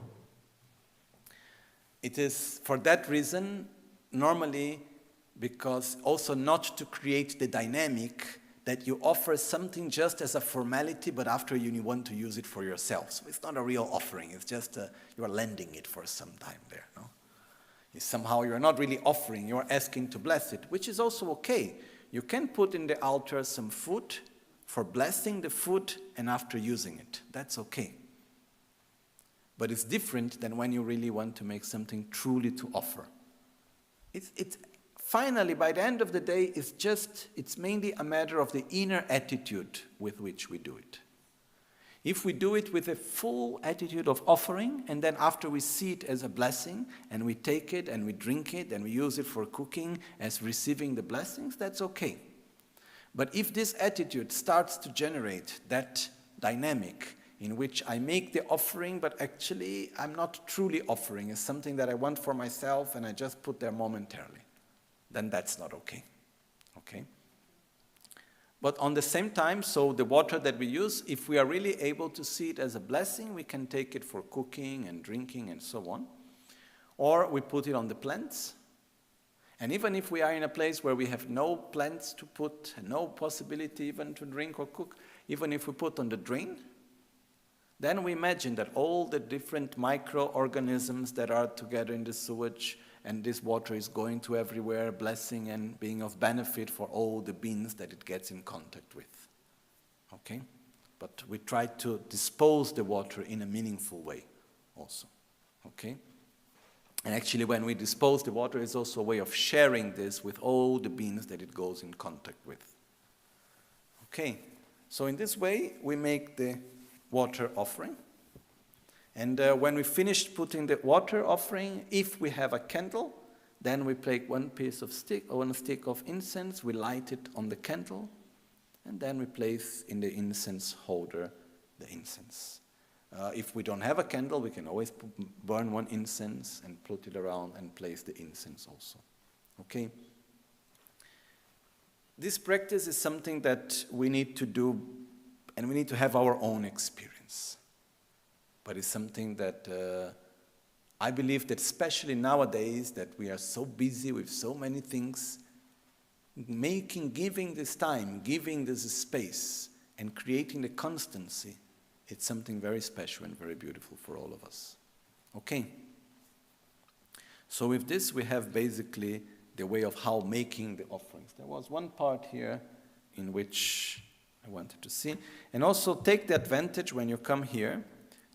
it is for that reason, normally, because also not to create the dynamic that you offer something just as a formality, but after you want to use it for yourself. So it's not a real offering, it's just you are lending it for some time there. No? Somehow you're not really offering, you're asking to bless it, which is also okay. You can put in the altar some food for blessing the food and after using it. That's okay. But it's different than when you really want to make something truly to offer. It's finally, by the end of the day, it's mainly a matter of the inner attitude with which we do it. If we do it with a full attitude of offering, and then after we see it as a blessing, and we take it, and we drink it, and we use it for cooking as receiving the blessings, that's okay. But if this attitude starts to generate that dynamic in which I make the offering, but actually I'm not truly offering, it's something that I want for myself, and I just put there momentarily, then that's not okay. Okay? But on the same time, so the water that we use, if we are really able to see it as a blessing, we can take it for cooking and drinking and so on. Or we put it on the plants. And even if we are in a place where we have no plants to put, no possibility even to drink or cook, even if we put on the drain, then we imagine that all the different microorganisms that are together in the sewage and this water is going to everywhere, blessing and being of benefit for all the beings that it gets in contact with. Okay? But we try to dispose the water in a meaningful way also. Okay? And actually when we dispose the water, it's also a way of sharing this with all the beings that it goes in contact with. Okay? So in this way, we make the water offering. And when we finish putting the water offering, if we have a candle, then we take one stick of incense, we light it on the candle, and then we place in the incense holder the incense. If we don't have a candle, we can always burn one incense and put it around and place the incense also. Okay? This practice is something that we need to do, and we need to have our own experience. But it's something that I believe that especially nowadays that we are so busy with so many things, giving this time, giving this space, and creating the constancy, it's something very special and very beautiful for all of us. Okay? So with this, we have basically the way of how making the offerings. There was one part here in which I wanted to see. And also take the advantage when you come here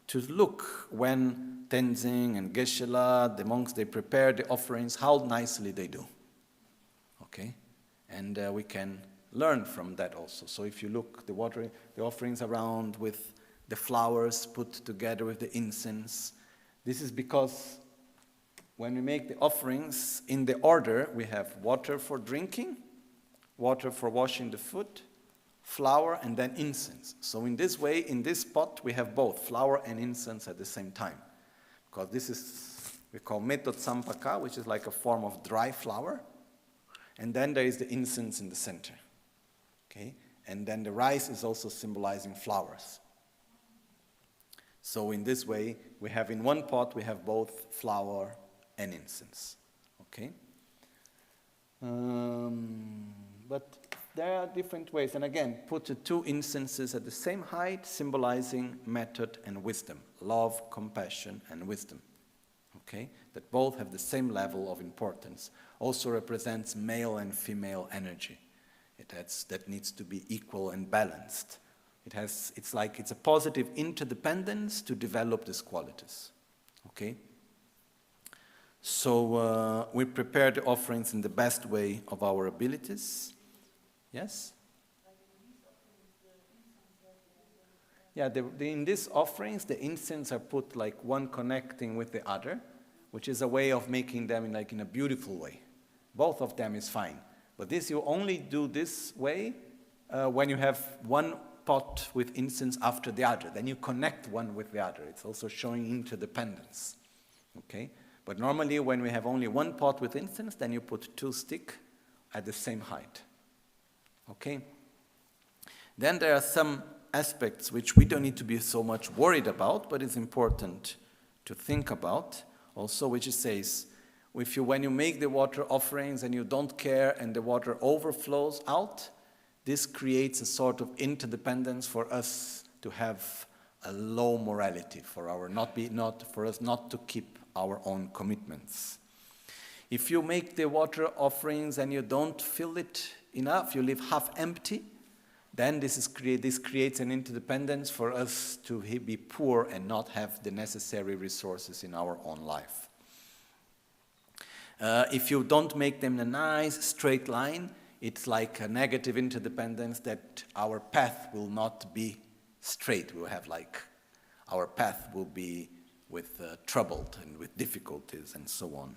to look when Tenzing and Geshe-la, the monks, they prepare the offerings, how nicely they do. Okay? And we can learn from that also. So if you look, the offerings around with the flowers put together with the incense, this is because when we make the offerings, in the order, we have water for drinking, water for washing the foot, flour, and then incense. So in this way, in this pot, we have both flour and incense at the same time. Because this is, we call metot sampaka, which is like a form of dry flour. And then there is the incense in the center. Okay? And then the rice is also symbolizing flowers. So in this way, we have in one pot, we have both flour and incense. Okay? But there are different ways. And again, put the two incenses at the same height, symbolizing method and wisdom. Love, compassion, and wisdom. Okay? That both have the same level of importance. Also represents male and female energy. That needs to be equal and balanced. It's a positive interdependence to develop these qualities. Okay? So we prepare the offerings in the best way of our abilities. Yes? Yeah, in these offerings, the incense are put like one connecting with the other, which is a way of making them in a beautiful way. Both of them is fine. But this you only do this way when you have one pot with incense after the other. Then you connect one with the other. It's also showing interdependence. Okay? But normally when we have only one pot with incense, then you put two sticks at the same height. Okay? Then there are some aspects which we don't need to be so much worried about, but it's important to think about also, which it says, when you make the water offerings and you don't care and the water overflows out, this creates a sort of interdependence for us to have a low morality, for us not to keep our own commitments. If you make the water offerings and you don't fill it enough, you leave half empty, then this creates an interdependence for us to be poor and not have the necessary resources in our own life. If you don't make them a nice straight line, it's like a negative interdependence that our path will not be straight. We'll have our path will be with troubled and with difficulties and so on.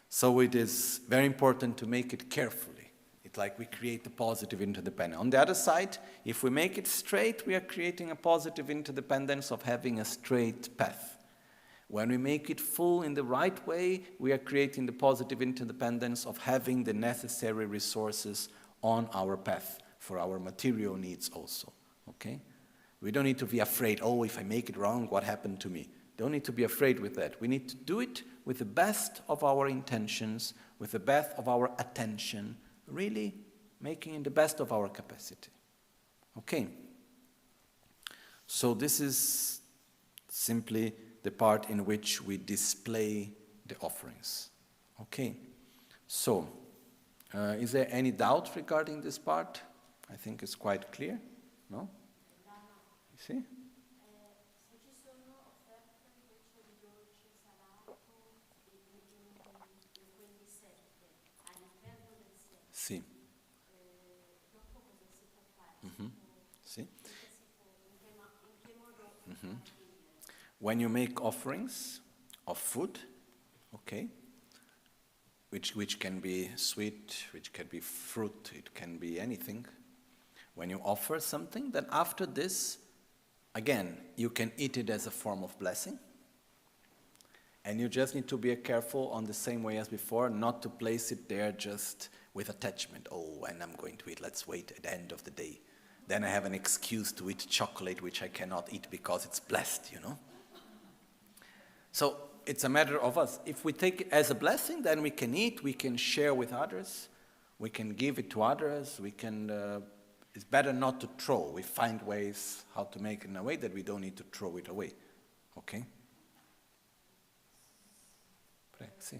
So it is very important to make it carefully. It's like we create a positive interdependence. On the other side, if we make it straight, we are creating a positive interdependence of having a straight path. When we make it full in the right way, we are creating the positive interdependence of having the necessary resources on our path for our material needs also. Okay? We don't need to be afraid, if I make it wrong, what happened to me? Don't need to be afraid with that. We need to do it with the best of our intentions, with the best of our attention, really making it the best of our capacity. Okay? So this is simply the part in which we display the offerings. Okay? So, is there any doubt regarding this part? I think it's quite clear. No? You see? Sì. Mm-hmm. Sì. Mm-hmm. When you make offerings of food, okay, which can be sweet, which can be fruit, it can be anything. When you offer something, then after this, again, you can eat it as a form of blessing. And you just need to be careful on the same way as before, not to place it there just with attachment. When I'm going to eat, let's wait at the end of the day. Then I have an excuse to eat chocolate, which I cannot eat because it's blessed, So it's a matter of us. If we take it as a blessing, then we can eat, we can share with others, we can give it to others, it's better not to throw. We find ways how to make it in a way that we don't need to throw it away. Okay? Sì.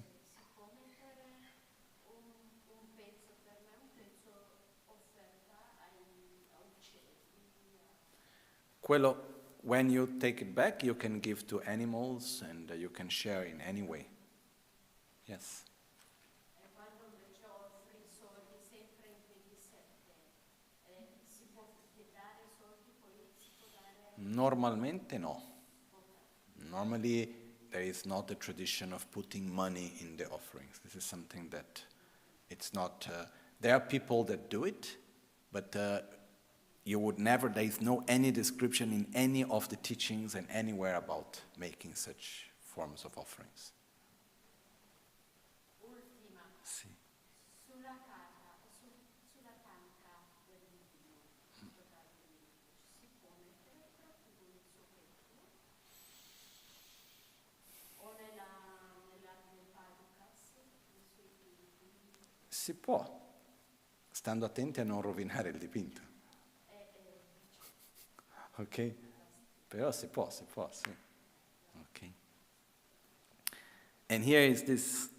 Quello, when you take it back, you can give to animals and you can share in any way. Yes. Normalmente no. Normally there is not a tradition of putting money in the offerings. This is something that it's not. There are people that do it, but you would never. There is no any description in any of the teachings and anywhere about making such forms of offerings. Sì. Si può, stando attenti a non rovinare il dipinto. Ok? Però si può, sì. Okay. And here is this,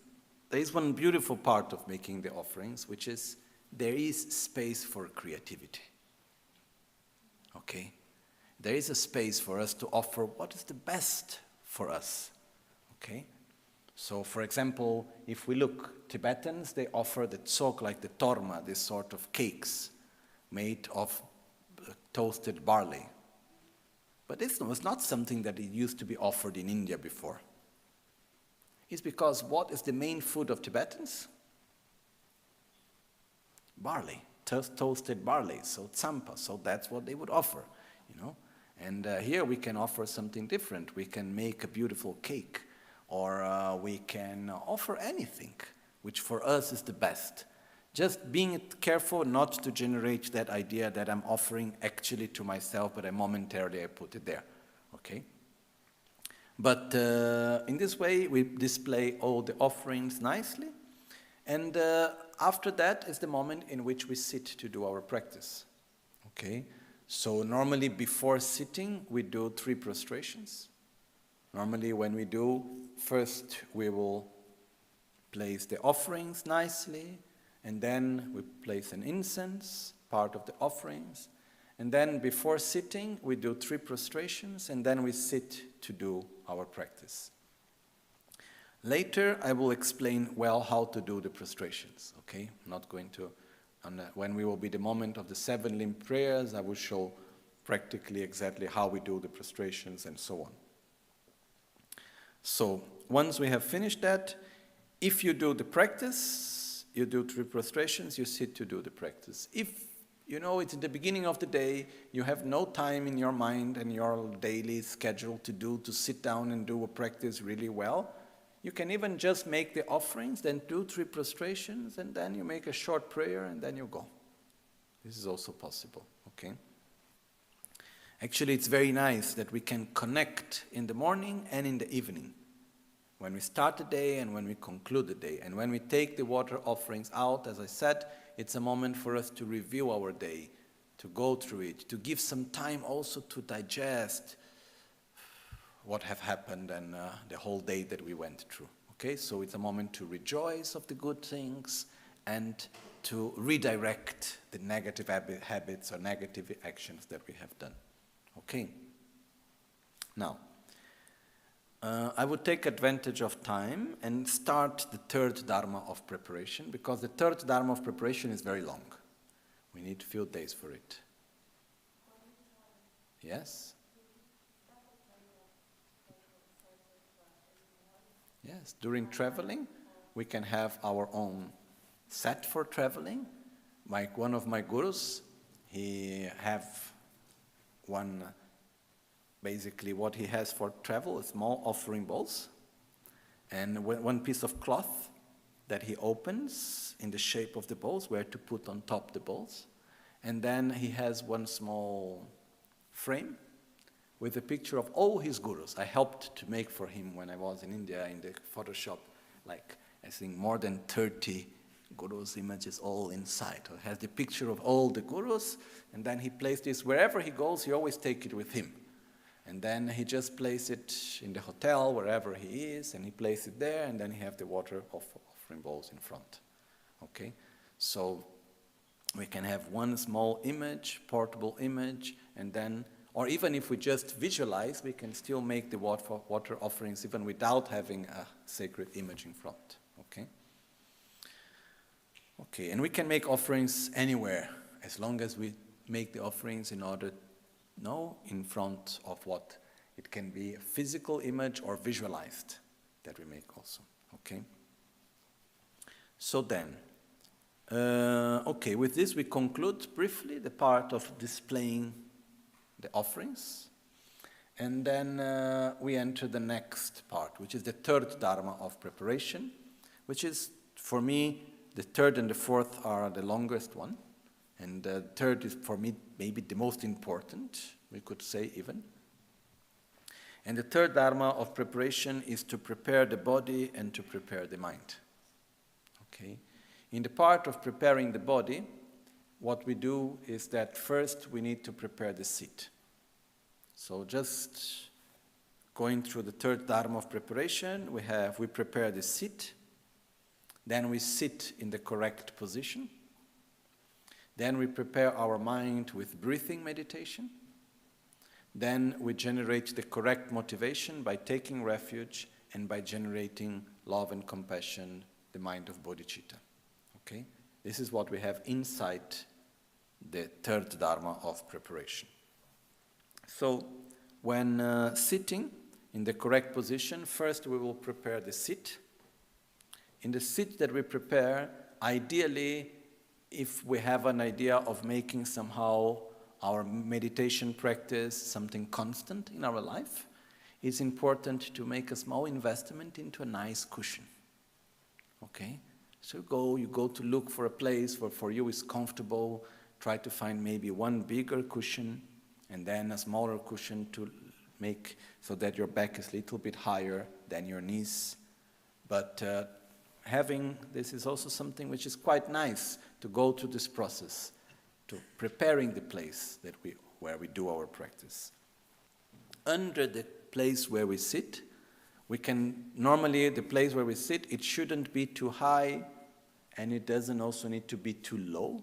there is one beautiful part of making the offerings, which is there is space for creativity. Okay? There is a space for us to offer what is the best for us. Okay? So, for example, if we look, Tibetans, they offer the tsok, like the torma, this sort of cakes made of toasted barley. But this was not something that it used to be offered in India before. It's because what is the main food of Tibetans? Barley, toasted barley, so tsampa, so that's what they would offer, you know. And here we can offer something different. We can make a beautiful cake, or we can offer anything, which for us is the best. Just being careful not to generate that idea that I'm offering actually to myself, but momentarily I put it there, okay? But in this way, we display all the offerings nicely, and after that is the moment in which we sit to do our practice, okay? So normally before sitting, we do 3 prostrations. Normally when we do, first we will place the offerings nicely, and then we place an incense, part of the offerings. And then before sitting, we do 3 prostrations, and then we sit to do our practice. Later, I will explain well how to do the prostrations, okay? I'm not going to, when we will be the moment of the 7 limb prayers, I will show practically exactly how we do the prostrations and so on. So, once we have finished that, if you do the practice, you do 3 prostrations, you sit to do the practice. If, you know, it's in the beginning of the day, you have no time in your mind and your daily schedule to sit down and do a practice really well, you can even just make the offerings, then do 3 prostrations, and then you make a short prayer, and then you go. This is also possible, okay? Actually, it's very nice that we can connect in the morning and in the evening. When we start the day and when we conclude the day. And when we take the water offerings out, as I said, it's a moment for us to review our day, to go through it, to give some time also to digest what have happened and the whole day that we went through. Okay, so it's a moment to rejoice of the good things and to redirect the negative habits or negative actions that we have done. Okay, now, I would take advantage of time and start the 3rd Dharma of preparation, because the 3rd Dharma of preparation is very long. We need a few days for it. Yes? Yes, during traveling, we can have our own set for traveling. Like one of my gurus, he have one. Basically, what he has for travel is small offering bowls and one piece of cloth that he opens in the shape of the bowls, where to put on top the bowls. And then he has one small frame with a picture of all his gurus. I helped to make for him when I was in India in the photo shop, like I think more than 30 gurus' images all inside. So it has the picture of all the gurus, and then he placed this wherever he goes, he always take it with him. And then he just places it in the hotel, wherever he is, and he places it there, and then he have the water offering bowls in front. Okay? So we can have one small image, portable image, and then, or even if we just visualize, we can still make the water offerings even without having a sacred image in front. Okay? Okay, and we can make offerings anywhere, as long as we make the offerings in front of what it can be, a physical image or visualized that we make also, okay? So then, okay, with this we conclude briefly the part of displaying the offerings, and then we enter the next part, which is the 3rd Dharma of preparation, which is, for me, the 3rd and the 4th are the longest one. And the 3rd is, for me, maybe the most important, we could say even. And the 3rd Dharma of preparation is to prepare the body and to prepare the mind. Okay? In the part of preparing the body, what we do is that first we need to prepare the seat. So just going through the third Dharma of preparation, we prepare the seat, then we sit in the correct position, then we prepare our mind with breathing meditation, then we generate the correct motivation by taking refuge and by generating love and compassion, the mind of bodhicitta. Okay? This is what we have inside the third Dharma of preparation. So, when sitting in the correct position, first we will prepare the sit. In the sit that we prepare, ideally, if we have an idea of making somehow our meditation practice something constant in our life, it's important to make a small investment into a nice cushion. Okay? So you go to look for a place where for you is comfortable, try to find maybe one bigger cushion and then a smaller cushion to make so that your back is a little bit higher than your knees. But having this is also something which is quite nice to go through this process, to preparing the place where we do our practice. Under the place where we sit, normally the place where we sit, it shouldn't be too high and it doesn't also need to be too low.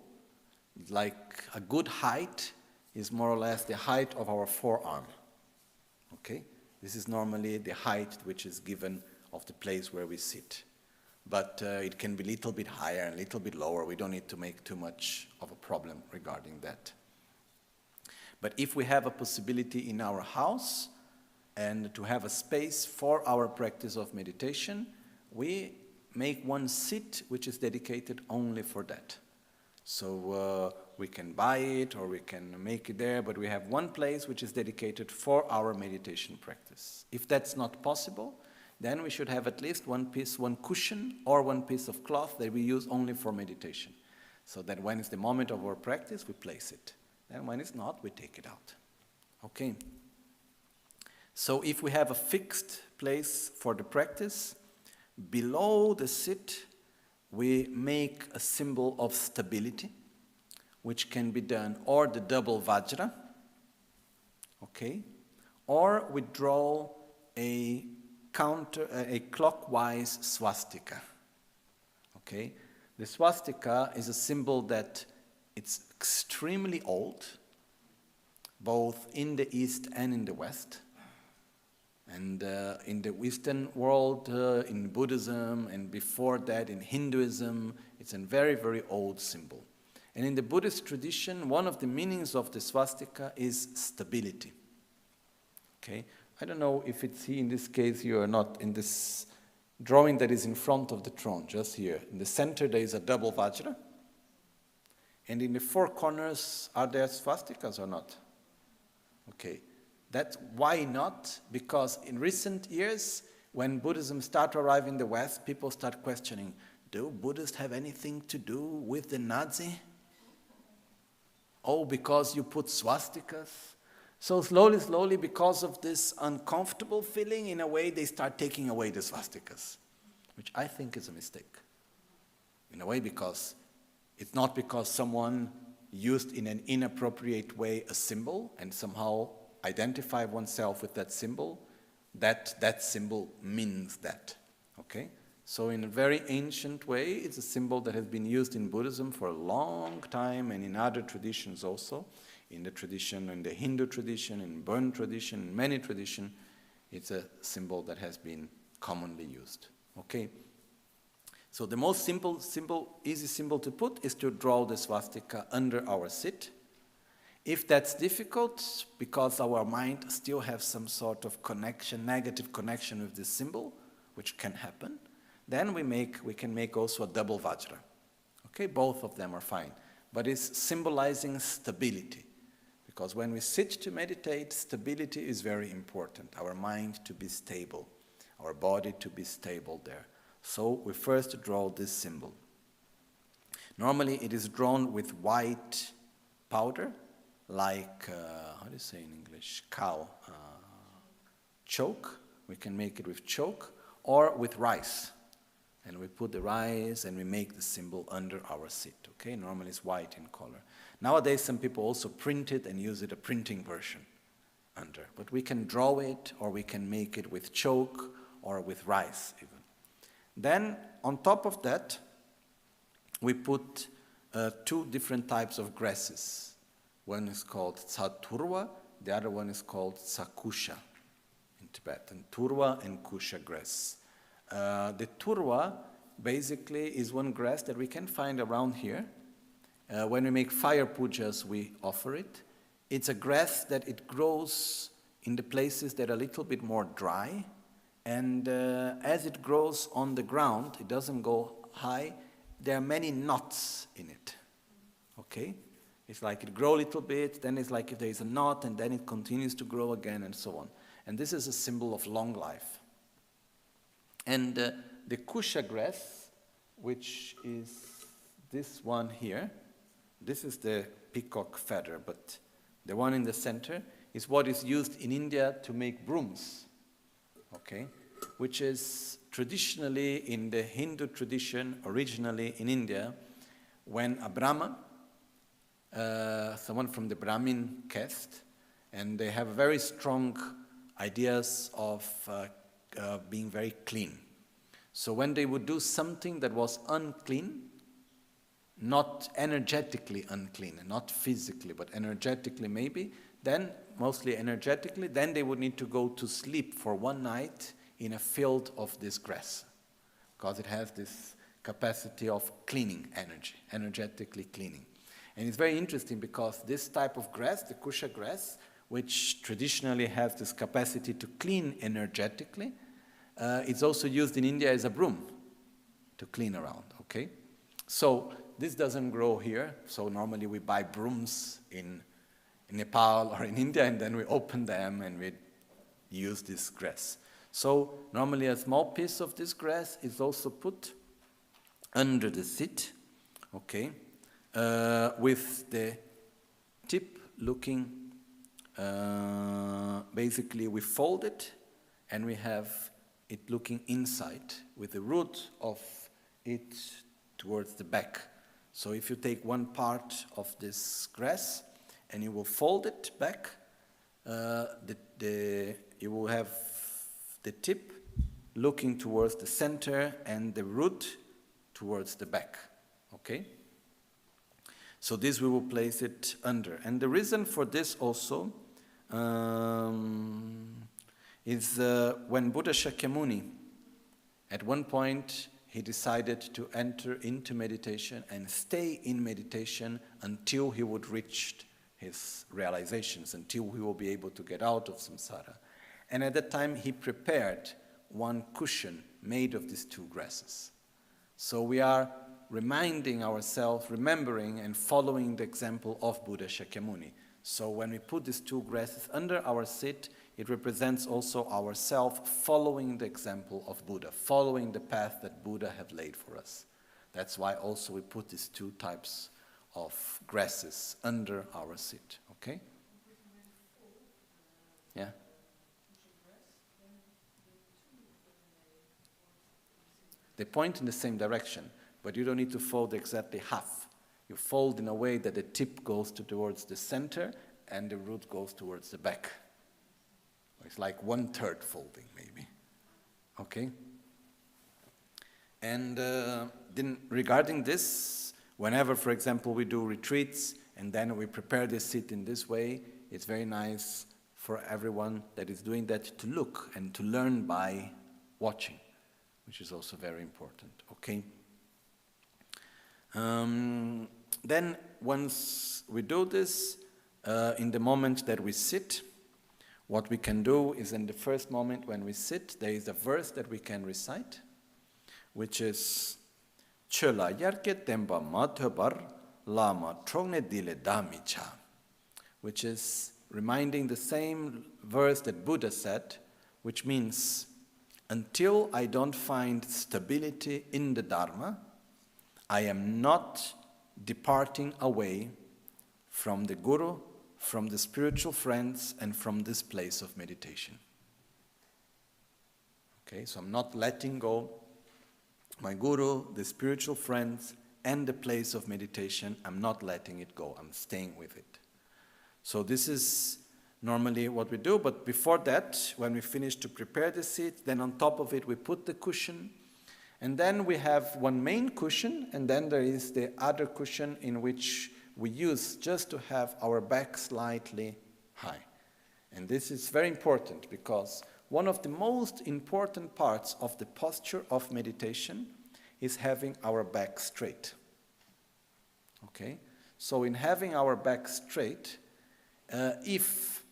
Like a good height is more or less the height of our forearm. Okay? This is normally the height which is given of the place where we sit. But it can be a little bit higher and a little bit lower. We don't need to make too much of a problem regarding that. But if we have a possibility in our house and to have a space for our practice of meditation, we make one sit which is dedicated only for that. So we can buy it or we can make it there, but we have one place which is dedicated for our meditation practice. If that's not possible, then we should have at least one cushion or one piece of cloth that we use only for meditation. So that when it's the moment of our practice, we place it. Then when it's not, we take it out. Okay. So if we have a fixed place for the practice, below the sit, we make a symbol of stability, which can be done or the double vajra, okay, or we draw a clockwise swastika, okay. The swastika is a symbol that it's extremely old, both in the East and in the West. And in the Western world, in Buddhism, and before that in Hinduism, it's a very, very old symbol. And in the Buddhist tradition, one of the meanings of the swastika is stability. Okay? I don't know if it's here, in this case, you are not in this drawing that is in front of the throne, just here. In the center, there is a double vajra. And in the four corners, are there swastikas or not? Okay. That's why not? Because in recent years, when Buddhism started to arrive in the West, people start questioning, do Buddhists have anything to do with the Nazi? Oh, because you put swastikas? So slowly, because of this uncomfortable feeling, in a way, they start taking away the swastikas, which I think is a mistake. In a way, because it's not because someone used in an inappropriate way a symbol and somehow identify oneself with that symbol, that symbol means that, okay? So in a very ancient way, it's a symbol that has been used in Buddhism for a long time and in other traditions also. In the tradition, in the Hindu tradition, in Burn tradition, in many traditions, it's a symbol that has been commonly used, okay? So the most easy symbol to put is to draw the swastika under our sit. If that's difficult, because our mind still has some sort of connection, negative connection with this symbol, which can happen, then we can make also a double vajra. Okay, both of them are fine. But it's symbolizing stability. Because when we sit to meditate, stability is very important. Our mind to be stable, our body to be stable there. So we first draw this symbol. Normally it is drawn with white powder, like, how do you say in English, chalk. We can make it with chalk or with rice. And we put the rice and we make the symbol under our seat. Okay, normally it's white in color. Nowadays some people also print it and use it a printing version under. But we can draw it, or we can make it with chalk or with rice even. Then on top of that we put 2 different types of grasses. One is called Tsaturwa, the other one is called Tsakusha in Tibetan. Turwa and Kusha grass. The Turwa basically is one grass that we can find around here. When we make fire pujas, we offer it. It's a grass that it grows in the places that are a little bit more dry. And as it grows on the ground, it doesn't go high. There are many knots in it. Okay? It's like it grows a little bit, then it's like if there is a knot, and then it continues to grow again, and so on. And this is a symbol of long life. And the Kusha grass, which is this one here, this is the peacock feather, but the one in the center is what is used in India to make brooms, okay? Which is traditionally in the Hindu tradition, originally in India, when a Brahman, someone from the Brahmin caste, and they have very strong ideas of being very clean. So when they would do something that was unclean, not energetically unclean, not physically, but energetically maybe, then, mostly energetically, then they would need to go to sleep for one night in a field of this grass, because it has this capacity of cleaning energy, energetically cleaning. And it's very interesting because this type of grass, the Kusha grass, which traditionally has this capacity to clean energetically, it's also used in India as a broom to clean around, okay? So this doesn't grow here, so normally we buy brooms in Nepal or in India, and then we open them and we use this grass. So normally a small piece of this grass is also put under the seat, okay, with the tip looking, basically we fold it and we have it looking inside with the root of it towards the back. So if you take one part of this grass and you will fold it back, you will have the tip looking towards the center and the root towards the back, okay? So this we will place it under. And the reason for this also is when Buddha Shakyamuni, at one point, he decided to enter into meditation and stay in meditation until he would reach his realizations, until he will be able to get out of samsara. And at that time, he prepared one cushion made of these 2 grasses. So we are reminding ourselves, remembering and following the example of Buddha Shakyamuni. So when we put these 2 grasses under our seat, it represents also ourselves following the example of Buddha, following the path that Buddha have laid for us. That's why also we put these 2 types of grasses under our seat, okay? Yeah? They point in the same direction, but you don't need to fold exactly half. You fold in a way that the tip goes towards the center and the root goes towards the back. It's like 1/3 folding, maybe. Okay? And then regarding this, whenever, for example, we do retreats and then we prepare the seat in this way, it's very nice for everyone that is doing that to look and to learn by watching, which is also very important, okay? Then once we do this, in the moment that we sit, what we can do is in the first moment when we sit, there is a verse that we can recite, which is Chola yarke temba mathabar lama trogne dile damicha, which is reminding the same verse that Buddha said, which means, until I don't find stability in the Dharma, I am not departing away from the Guru, from the spiritual friends, and from this place of meditation. Okay, so I'm not letting go my guru, the spiritual friends, and the place of meditation. I'm not letting it go. I'm staying with it. So this is normally what we do. But before that, when we finish to prepare the seat, then on top of it we put the cushion. And then we have one main cushion, and then there is the other cushion in which we use just to have our back slightly high. And this is very important because one of the most important parts of the posture of meditation is having our back straight. Okay? So in having our back straight, if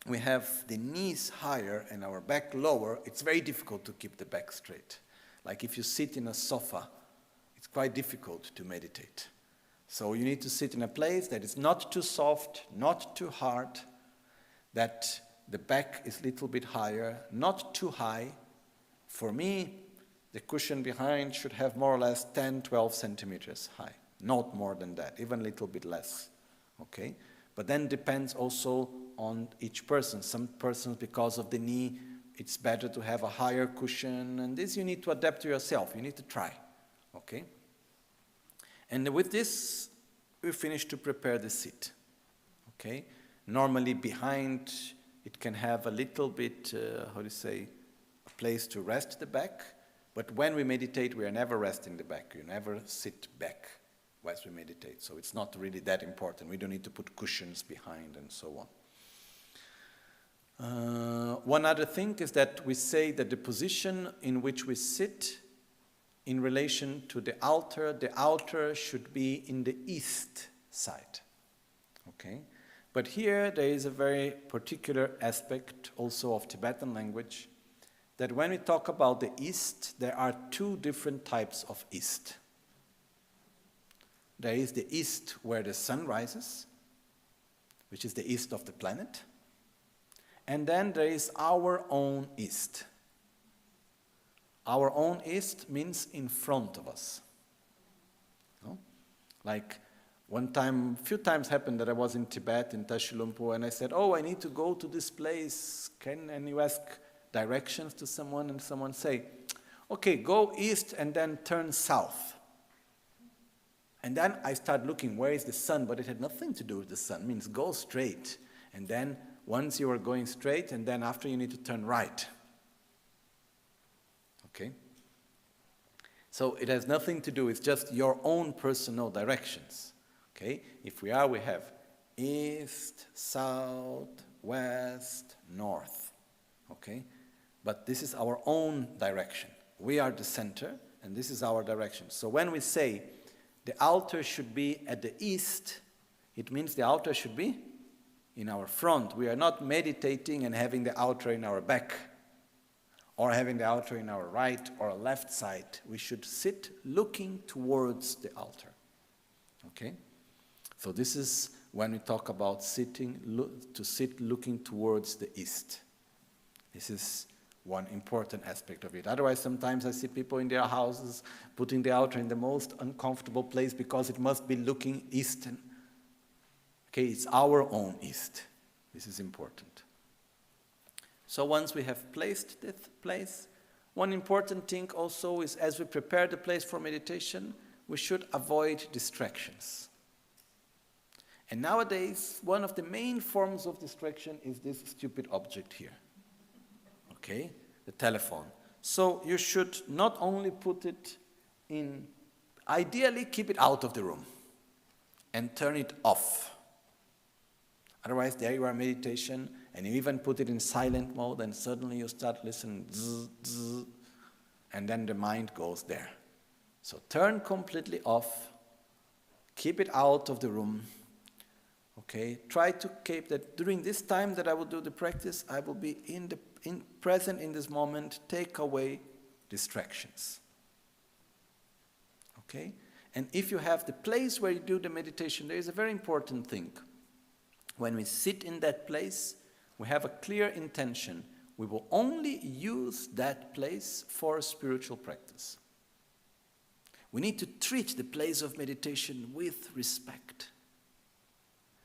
we have the knees higher and our back lower, it's very difficult to keep the back straight. Like if you sit in a sofa, it's quite difficult to meditate. So you need to sit in a place that is not too soft, not too hard, that the back is a little bit higher, not too high. For me, the cushion behind should have more or less 10, 12 centimeters high. Not more than that, even a little bit less. Okay? But then depends also on each person. Some persons, because of the knee, it's better to have a higher cushion, and this you need to adapt to yourself. You need to try, okay? And with this, we finish to prepare the seat, okay? Normally behind, it can have a little bit, a place to rest the back, but when we meditate, we are never resting the back. You never sit back whilst we meditate, so it's not really that important. We don't need to put cushions behind and so on. One other thing is that we say that the position in which we sit in relation to the altar should be in the east side. Okay? But here there is a very particular aspect also of Tibetan language, that when we talk about the east, there are two different types of east. There is the east where the sun rises, which is the east of the planet. And then there is our own east. Our own east means in front of us. No? Like a few times happened that I was in Tibet, in Tashilhunpo, and I said, I need to go to this place. And you ask directions to someone, and someone say, okay, go east and then turn south. And then I start looking, where is the sun? But it had nothing to do with the sun. It means go straight. And then once you are going straight, and then after you need to turn right. Okay? So it has nothing to do, it's just your own personal directions. Okay? If we have east, south, west, north. Okay? But this is our own direction. We are the center, and this is our direction. So when we say the altar should be at the east, it means the altar should be in our front. We are not meditating and having the altar in our back or having the altar in our right or left side. We should sit looking towards the altar. Okay? So this is when we talk about to sit looking towards the east. This is one important aspect of it. Otherwise, sometimes I see people in their houses putting the altar in the most uncomfortable place because it must be looking eastern. Okay, it's our own east. This is important. So once we have placed this place, one important thing also is as we prepare the place for meditation, we should avoid distractions. And nowadays, one of the main forms of distraction is this stupid object here. Okay, the telephone. So you should not only put it in, ideally keep it out of the room and turn it off. Otherwise, there you are in meditation, and you even put it in silent mode, and suddenly you start listening, zzz, zzz, and then the mind goes there. So turn completely off, keep it out of the room. Okay, try to keep that during this time that I will do the practice, I will be present in this moment, take away distractions. Okay? And if you have the place where you do the meditation, there is a very important thing. When we sit in that place, we have a clear intention. We will only use that place for spiritual practice. We need to treat the place of meditation with respect.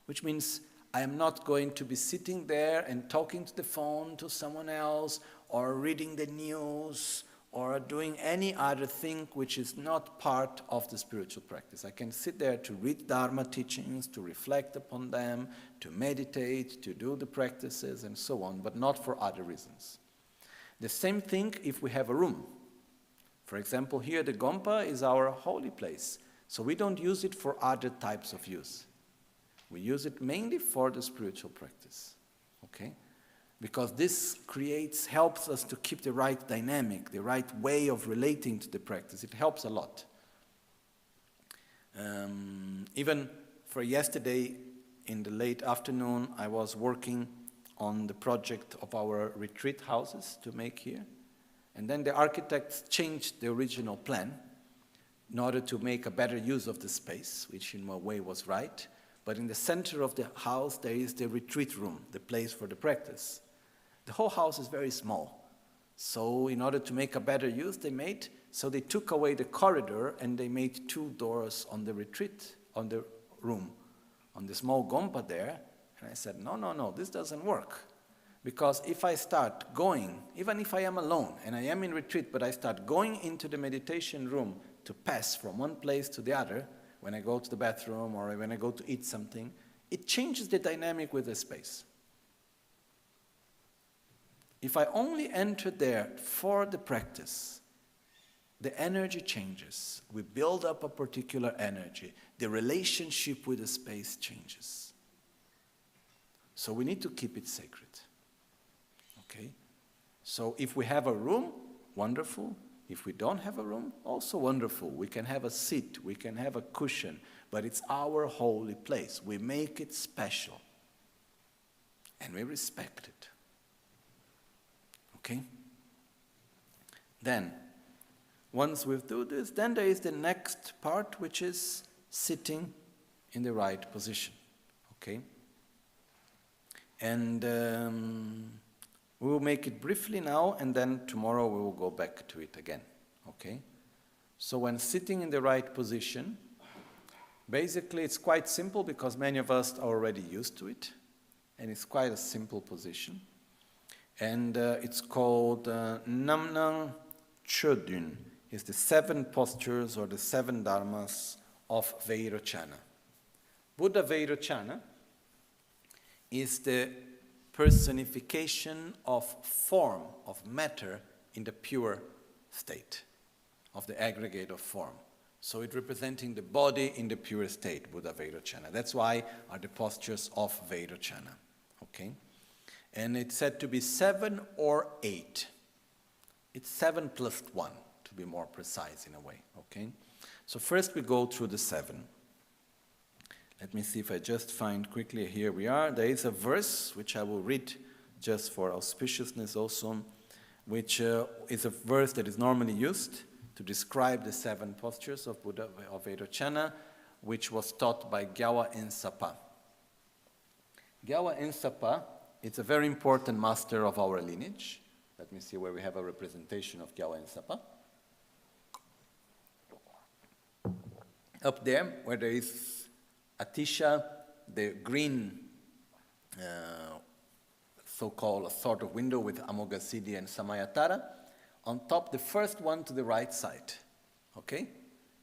Which means I am not going to be sitting there and talking to the phone to someone else, or reading the news, or doing any other thing which is not part of the spiritual practice. I can sit there to read Dharma teachings, to reflect upon them, to meditate, to do the practices and so on, but not for other reasons. The same thing if we have a room. For example, here the Gompa is our holy place, so we don't use it for other types of use. We use it mainly for the spiritual practice, okay? Because this helps us to keep the right dynamic, the right way of relating to the practice. It helps a lot. Even for yesterday, in the late afternoon, I was working on the project of our retreat houses to make here. And then the architects changed the original plan in order to make a better use of the space, which in a way was right. But in the center of the house, there is the retreat room, the place for the practice. The whole house is very small. So in order to make a better use, they took away the corridor and they made 2 doors on the retreat, on the room, on the small Gompa there. And I said, no, this doesn't work. Because if I start going, even if I am alone and I am in retreat, but I start going into the meditation room to pass from one place to the other, when I go to the bathroom or when I go to eat something, it changes the dynamic with the space. If I only enter there for the practice, the energy changes. We build up a particular energy. The relationship with the space changes. So we need to keep it sacred. Okay? So if we have a room, wonderful. If we don't have a room, also wonderful. We can have a seat, we can have a cushion, but it's our holy place. We make it special. And we respect it. Okay? Then, once we do this, then there is the next part, which is sitting in the right position. Okay? And we will make it briefly now, and then tomorrow we will go back to it again. Okay? So when sitting in the right position, basically it's quite simple because many of us are already used to it, and it's quite a simple position. And it's called Namnang Chodun. It's the 7 postures or the 7 dharmas of Vairochana. Buddha Vairochana is the personification of form, of matter in the pure state, of the aggregate of form. So it's representing the body in the pure state, Buddha Vairochana. That's why are the postures of Vairochana. Okay? And it's said to be 7 or 8. It's 7 plus 1, to be more precise in a way. Okay? So first we go through the 7. Let me see if I just find quickly. Here we are. There is a verse which I will read just for auspiciousness also, which is a verse that is normally used to describe the 7 postures of Buddha of Vairochana, which was taught by Gyawa Ensapa. Gyawa Ensapa is a very important master of our lineage. Let me see where we have a representation of Gyawa Ensapa. Up there, where there is Atisha, the green so-called a sort of window with Amoghasiddhi and Samayatara. On top, the first one to the right side. Okay?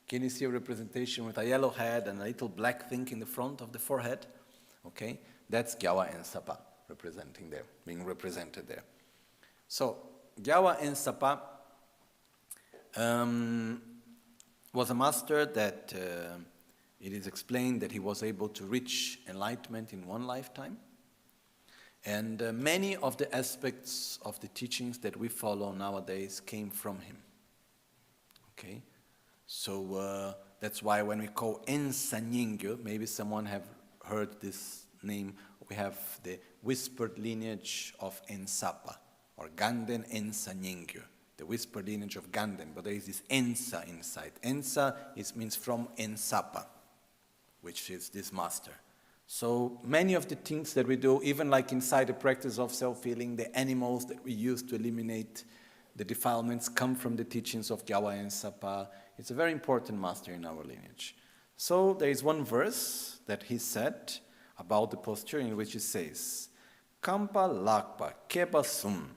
Can you see a representation with a yellow head and a little black thing in the front of the forehead? Okay? That's Gyawa Ensapa being represented there. So, Gyawa Ensapa was a master that it is explained that he was able to reach enlightenment in one lifetime. And many of the aspects of the teachings that we follow nowadays came from him. Okay? So that's why when we call Ensa Nyingpo, maybe someone have heard this name, we have the whispered lineage of Ensapa, or Ganden Ensa Nyingpo, the whispered lineage of Ganden, but there is this Ensa inside. Ensa means from Ensapa, which is this master. So many of the things that we do, even like inside the practice of self-healing, the animals that we use to eliminate the defilements come from the teachings of Gyawa Ensapa. It's a very important master in our lineage. So there is one verse that he said about the posture in which he says, Kampa Lakpa Keba Sum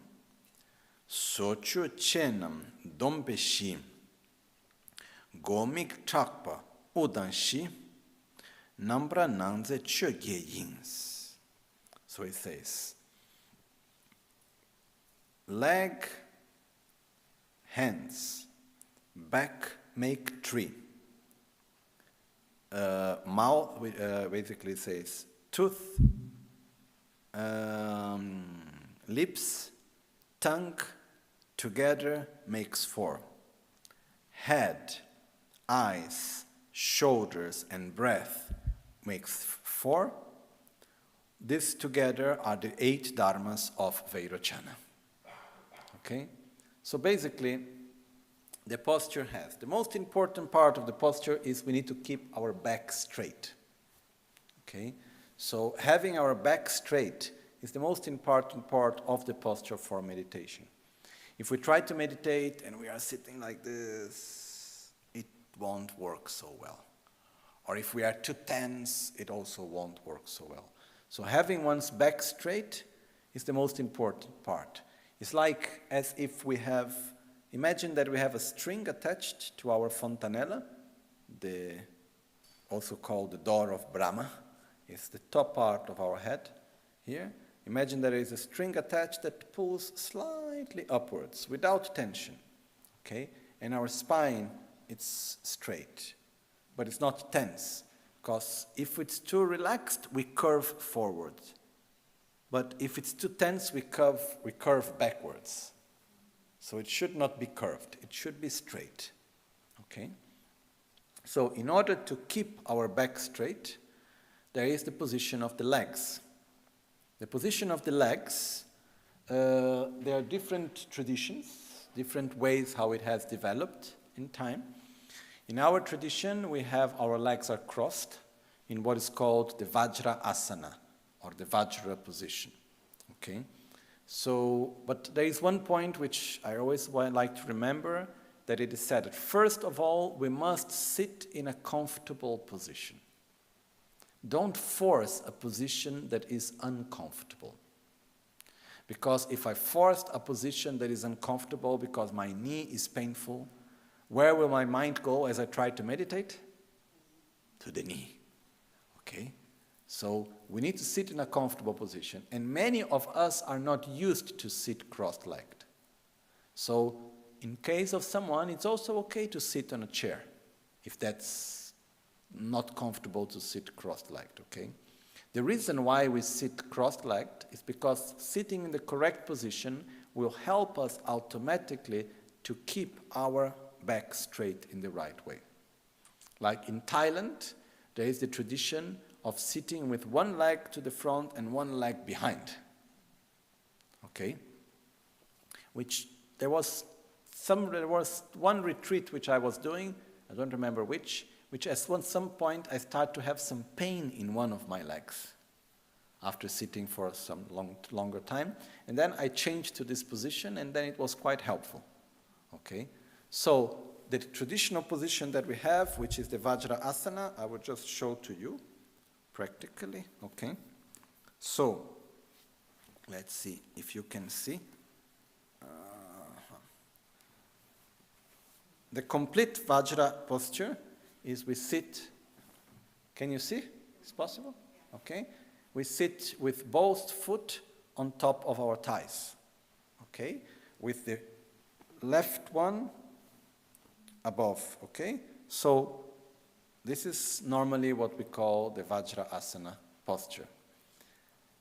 sochu chenam dompe shi, gomik chakpa udan shi, nambra nanze choge yins. So it says, leg, hands, back make tree. Mouth basically says tooth, lips, tongue together makes four. Head, eyes, shoulders, and breath makes four. These together are the 8 dharmas of Vairochana. Okay? So basically, the posture has. The most important part of the posture is we need to keep our back straight. Okay? So having our back straight is the most important part of the posture for meditation. If we try to meditate and we are sitting like this, it won't work so well. Or if we are too tense, it also won't work so well. So having one's back straight is the most important part. It's like as if we have, imagine that we have a string attached to our fontanella, also called the door of Brahma. It's the top part of our head here. Imagine there is a string attached that pulls slightly upwards without tension. Okay? And our spine, it's straight, but it's not tense. Because if it's too relaxed, we curve forward. But if it's too tense, we curve backwards. So it should not be curved. It should be straight. Okay? So in order to keep our back straight, there is the position of the legs. The position of the legs, there are different traditions, different ways how it has developed in time. In our tradition, we have our legs are crossed in what is called the Vajra Asana, or the Vajra position. Okay? So, but there is one point which I always like to remember, that it is said that first of all, we must sit in a comfortable position. Don't force a position that is uncomfortable. Because if I forced a position that is uncomfortable because my knee is painful, where will my mind go as I try to meditate? To the knee. Okay? So we need to sit in a comfortable position. And many of us are not used to sit cross-legged. So in case of someone, it's also okay to sit on a chair, if that's not comfortable to sit cross-legged, okay? The reason why we sit cross-legged is because sitting in the correct position will help us automatically to keep our back straight in the right way. Like in Thailand, there is the tradition of sitting with one leg to the front and one leg behind. Okay? There was one retreat which I was doing, I don't remember which at some point I started to have some pain in one of my legs after sitting for some longer time. And then I changed to this position, and then it was quite helpful. Okay? So the traditional position that we have, which is the Vajra Asana, I will just show to you practically. Okay? So let's see if you can see. The complete Vajra posture is we sit, can you see? It's possible? Okay. We sit with both foot on top of our thighs. Okay. With the left one above. Okay. So this is normally what we call the Vajra Asana posture.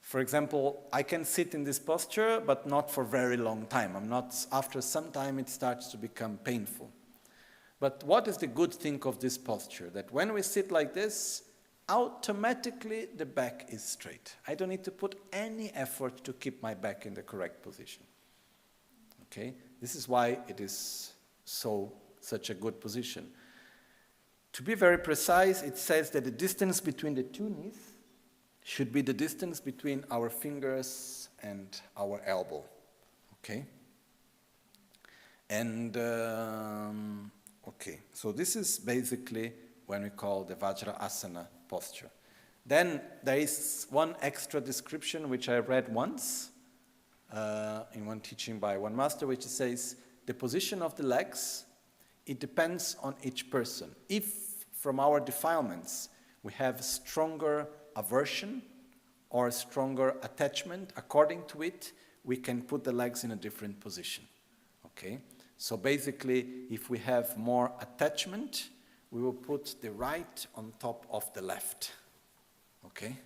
For example, I can sit in this posture, but not for very long time. After some time it starts to become painful. But what is the good thing of this posture? That when we sit like this, automatically the back is straight. I don't need to put any effort to keep my back in the correct position. Okay? This is why it is such a good position. To be very precise, it says that the distance between the two knees should be the distance between our fingers and our elbow. Okay? And okay, so this is basically when we call the Vajra Asana posture. Then there is one extra description which I read once. in one teaching by one master, which says the position of the legs, it depends on each person. If from our defilements we have stronger aversion or stronger attachment, according to it, we can put the legs in a different position. Okay? So basically, if we have more attachment, we will put the right on top of the left. Okay?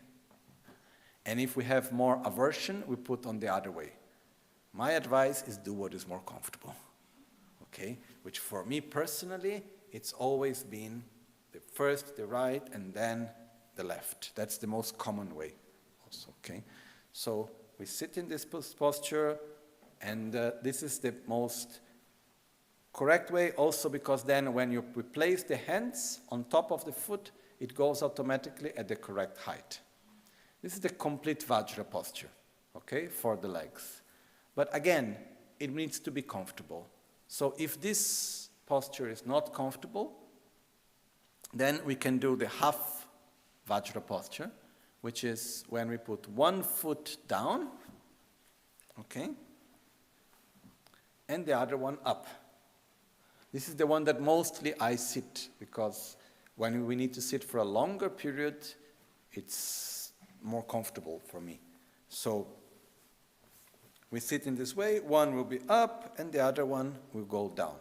And if we have more aversion, we put on the other way. My advice is do what is more comfortable. Okay? Which for me personally, it's always been the first the right and then the left. That's the most common way also. Okay? So we sit in this posture, and this is the most correct way also, because then when you place the hands on top of the foot, it goes automatically at the correct height. This is the complete Vajra posture, okay, for the legs. But again, it needs to be comfortable. So if this posture is not comfortable, then we can do the half Vajra posture, which is when we put one foot down, okay, and the other one up. This is the one that mostly I sit, because when we need to sit for a longer period, it's more comfortable for me. So we sit in this way, one will be up and the other one will go down.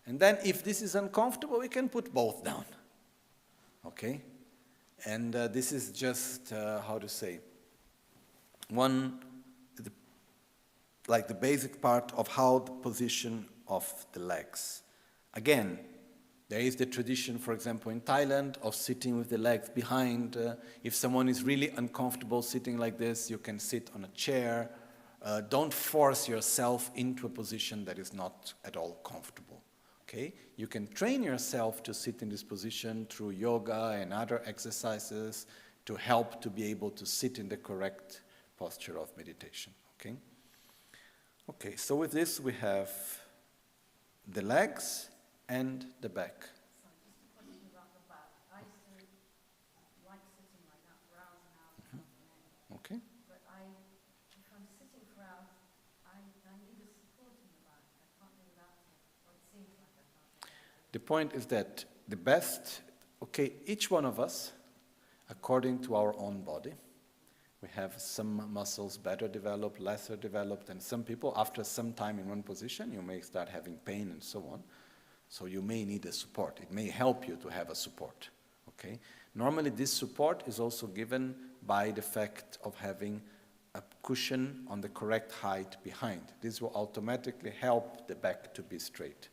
And then if this is uncomfortable, we can put both down. Okay? And this is just, how to say, like the basic part of how the position of the legs. Again, there is the tradition, for example, in Thailand, of sitting with the legs behind. If someone is really uncomfortable sitting like this, you can sit on a chair. Don't force yourself into a position that is not at all comfortable. Okay? You can train yourself to sit in this position through yoga and other exercises to help to be able to sit in the correct posture of meditation. Okay? Okay, so with this we have the legs and the back. Sorry, just a question about the back. I used to like sitting like that for hours and hours and hours on end. Okay. But if I'm sitting for hours, I need a support in the back. I can't do without it. Or it seems like I can't do without it. The point is that the best, okay, each one of us, according to our own body, we have some muscles better developed, lesser developed, and some people, after some time in one position, you may start having pain and so on. So you may need a support. It may help you to have a support. Okay? Normally this support is also given by the fact of having a cushion on the correct height behind. This will automatically help the back to be straight.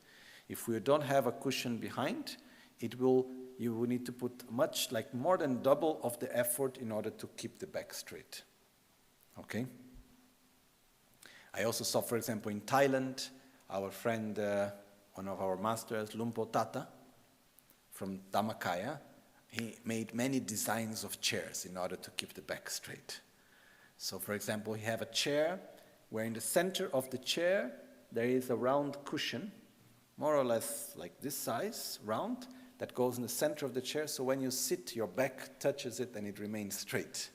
If we don't have a cushion behind, you will need to put more than double of the effort in order to keep the back straight. Okay? I also saw, for example, in Thailand, our friend, one of our masters, Lumpo Tata, from Dhammakaya, he made many designs of chairs in order to keep the back straight. So, for example, he have a chair where in the center of the chair there is a round cushion, more or less like this size, round, that goes in the center of the chair, so when you sit, your back touches it and it remains straight.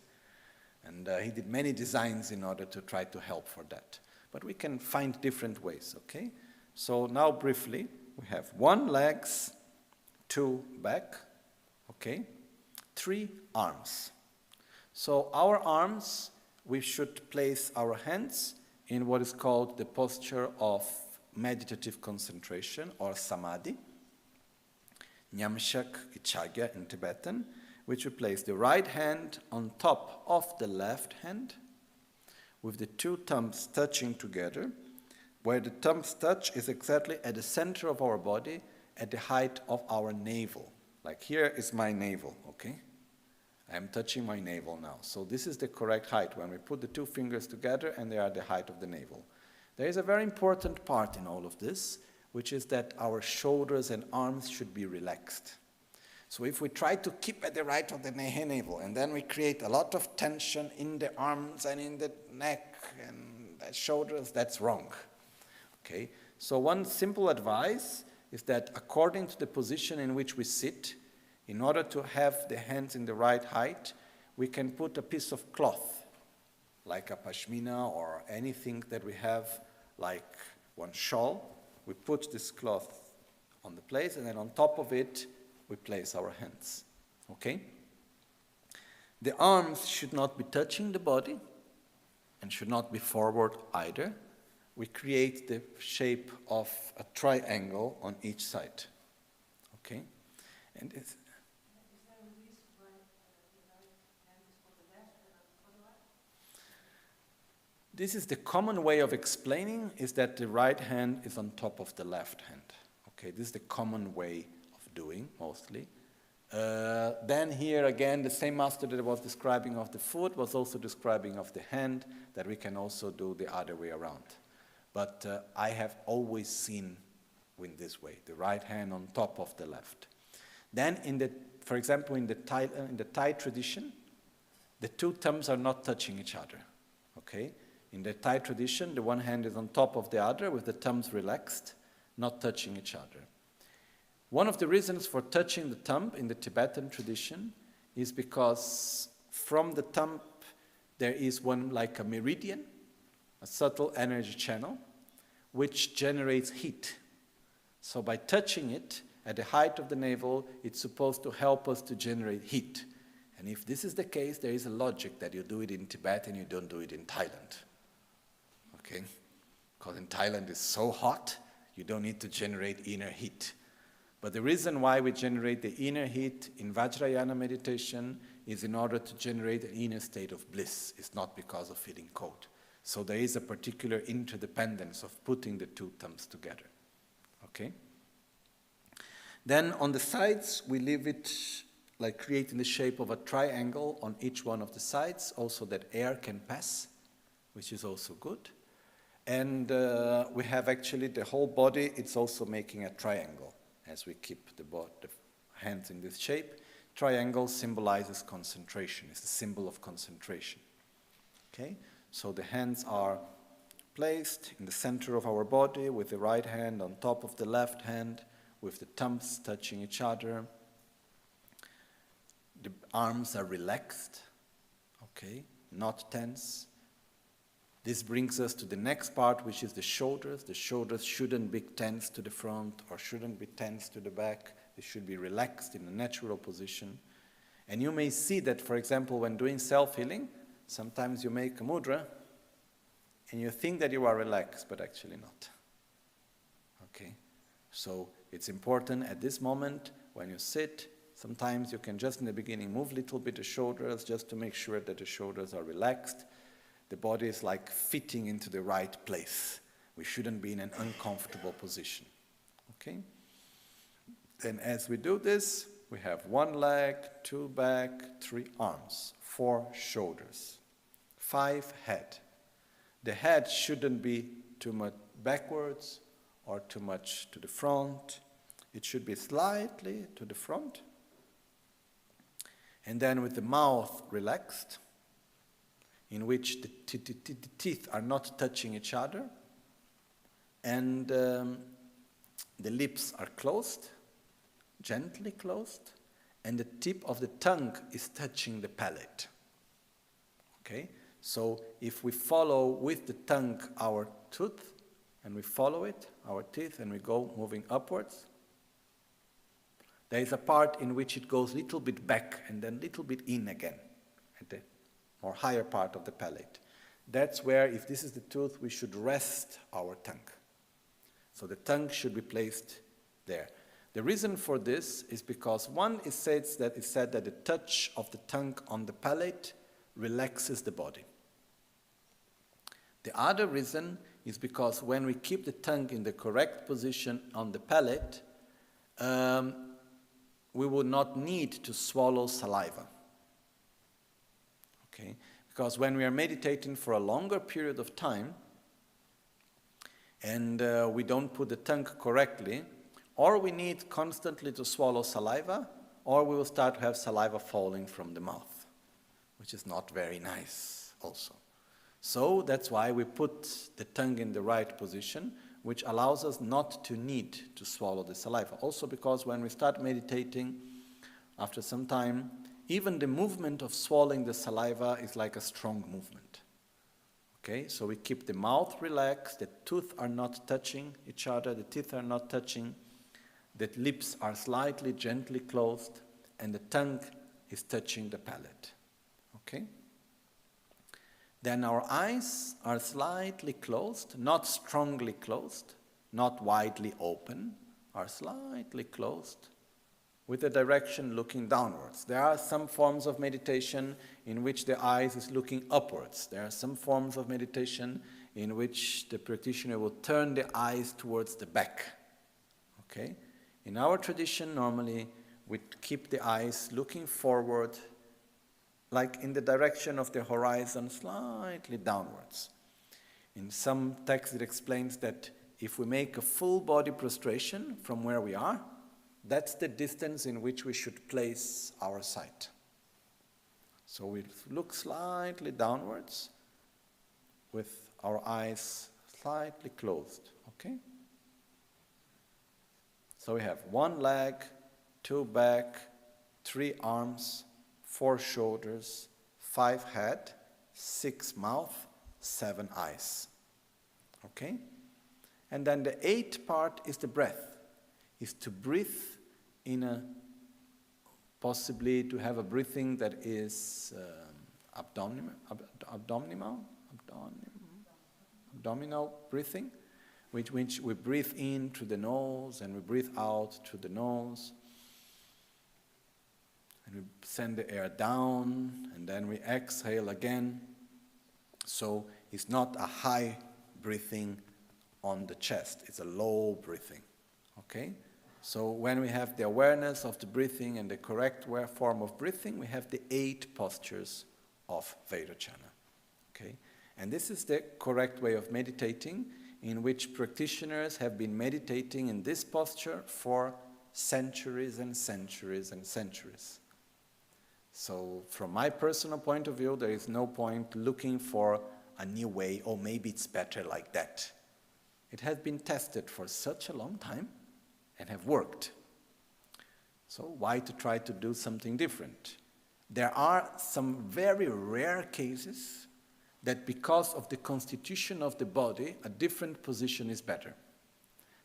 And he did many designs in order to try to help for that. But we can find different ways, okay? So now briefly, we have 1 legs, 2 back, okay? 3 arms. So our arms, we should place our hands in what is called the posture of meditative concentration, or samadhi, Nyamshak Ichagya in Tibetan, which we place the right hand on top of the left hand, with the 2 thumbs touching together. Where the thumbs touch is exactly at the center of our body, at the height of our navel. Like here is my navel, okay? I am touching my navel now. So this is the correct height when we put the 2 fingers together and they are the height of the navel. There is a very important part in all of this, which is that our shoulders and arms should be relaxed. So if we try to keep at the right of the navel and then we create a lot of tension in the arms and in the neck and the shoulders, that's wrong. Okay? So one simple advice is that according to the position in which we sit, in order to have the hands in the right height, we can put a piece of cloth like a pashmina or anything that we have, like one shawl, we put this cloth on the place, and then on top of it, we place our hands. Okay? The arms should not be touching the body and should not be forward either. We create the shape of a triangle on each side. Okay? And it's, Is there a reason why the right hand is for the left and not for the right? this is the common way of explaining, is that the right hand is on top of the left hand. Okay, this is the common way of doing, mostly. Then here again, the same master that was describing of the foot was also describing of the hand, that we can also do the other way around. But I have always seen in this way, the right hand on top of the left. Then, for example, in the Thai tradition, the two thumbs are not touching each other. Okay? In the Thai tradition, the one hand is on top of the other with the thumbs relaxed, not touching each other. One of the reasons for touching the thumb in the Tibetan tradition is because from the thumb there is one like a meridian, a subtle energy channel, which generates heat. So by touching it at the height of the navel, it's supposed to help us to generate heat. And if this is the case, there is a logic that you do it in Tibet and you don't do it in Thailand. Okay? Because in Thailand it's so hot, you don't need to generate inner heat. But the reason why we generate the inner heat in Vajrayana meditation is in order to generate an inner state of bliss. It's not because of feeling cold. So there is a particular interdependence of putting the two thumbs together. Okay? Then on the sides, we leave it like creating the shape of a triangle on each one of the sides, also that air can pass, which is also good. And we have actually the whole body, it's also making a triangle as we keep the hands in this shape. Triangle symbolizes concentration, it's a symbol of concentration. Okay? So the hands are placed in the center of our body with the right hand on top of the left hand, with the thumbs touching each other. The arms are relaxed, okay, not tense. This brings us to the next part, which is the shoulders. The shoulders shouldn't be tense to the front or shouldn't be tense to the back. They should be relaxed in a natural position. And you may see that, for example, when doing self-healing, sometimes you make a mudra and you think that you are relaxed, but actually not. Okay? So it's important at this moment, when you sit, sometimes you can just in the beginning move a little bit the shoulders just to make sure that the shoulders are relaxed. The body is like fitting into the right place. We shouldn't be in an uncomfortable position. Okay? Then as we do this, we have 1 leg, 2 back, 3 arms, 4 shoulders, 5 head. The head shouldn't be too much backwards or too much to the front. It should be slightly to the front. And then with the mouth relaxed, in which the teeth are not touching each other, and the lips are closed, gently closed, and the tip of the tongue is touching the palate. Okay? So if we follow with the tongue our tooth, and we follow it, our teeth, and we go moving upwards, there is a part in which it goes a little bit back and then a little bit in again, at the more higher part of the palate. That's where, if this is the tooth, we should rest our tongue. So the tongue should be placed there. The reason for this is because one, it said that the touch of the tongue on the palate relaxes the body. The other reason is because when we keep the tongue in the correct position on the palate, we will not need to swallow saliva. Okay? Because when we are meditating for a longer period of time and we don't put the tongue correctly, or we need constantly to swallow saliva, or we will start to have saliva falling from the mouth, which is not very nice also. So that's why we put the tongue in the right position, which allows us not to need to swallow the saliva. Also because when we start meditating, after some time, even the movement of swallowing the saliva is like a strong movement. Okay, so we keep the mouth relaxed, the teeth are not touching each other, the teeth are not touching, the lips are slightly gently closed, and the tongue is touching the palate. Okay? Then our eyes are slightly closed, not strongly closed, not widely open, are slightly closed, with the direction looking downwards. There are some forms of meditation in which the eyes is looking upwards. There are some forms of meditation in which the practitioner will turn the eyes towards the back. Okay? In our tradition, normally, we keep the eyes looking forward, like in the direction of the horizon, slightly downwards. In some texts, it explains that if we make a full body prostration from where we are, that's the distance in which we should place our sight. So we look slightly downwards with our eyes slightly closed, okay? So we have 1 leg, 2 back, 3 arms, 4 shoulders, 5 head, 6 mouth, 7 eyes, okay? And then the 8th part is the breath, is to breathe in a, possibly to have a breathing that is abdominal breathing, which we breathe in through the nose and we breathe out through the nose. And we send the air down and then we exhale again. So it's not a high breathing on the chest, it's a low breathing, okay? So when we have the awareness of the breathing and the correct form of breathing, we have the 8 postures of Vairochana, okay? And this is the correct way of meditating, in which practitioners have been meditating in this posture for centuries and centuries and centuries. So from my personal point of view, there is no point looking for a new way, or maybe it's better like that. It has been tested for such a long time and have worked. So why to try to do something different? There are some very rare cases that because of the constitution of the body, a different position is better.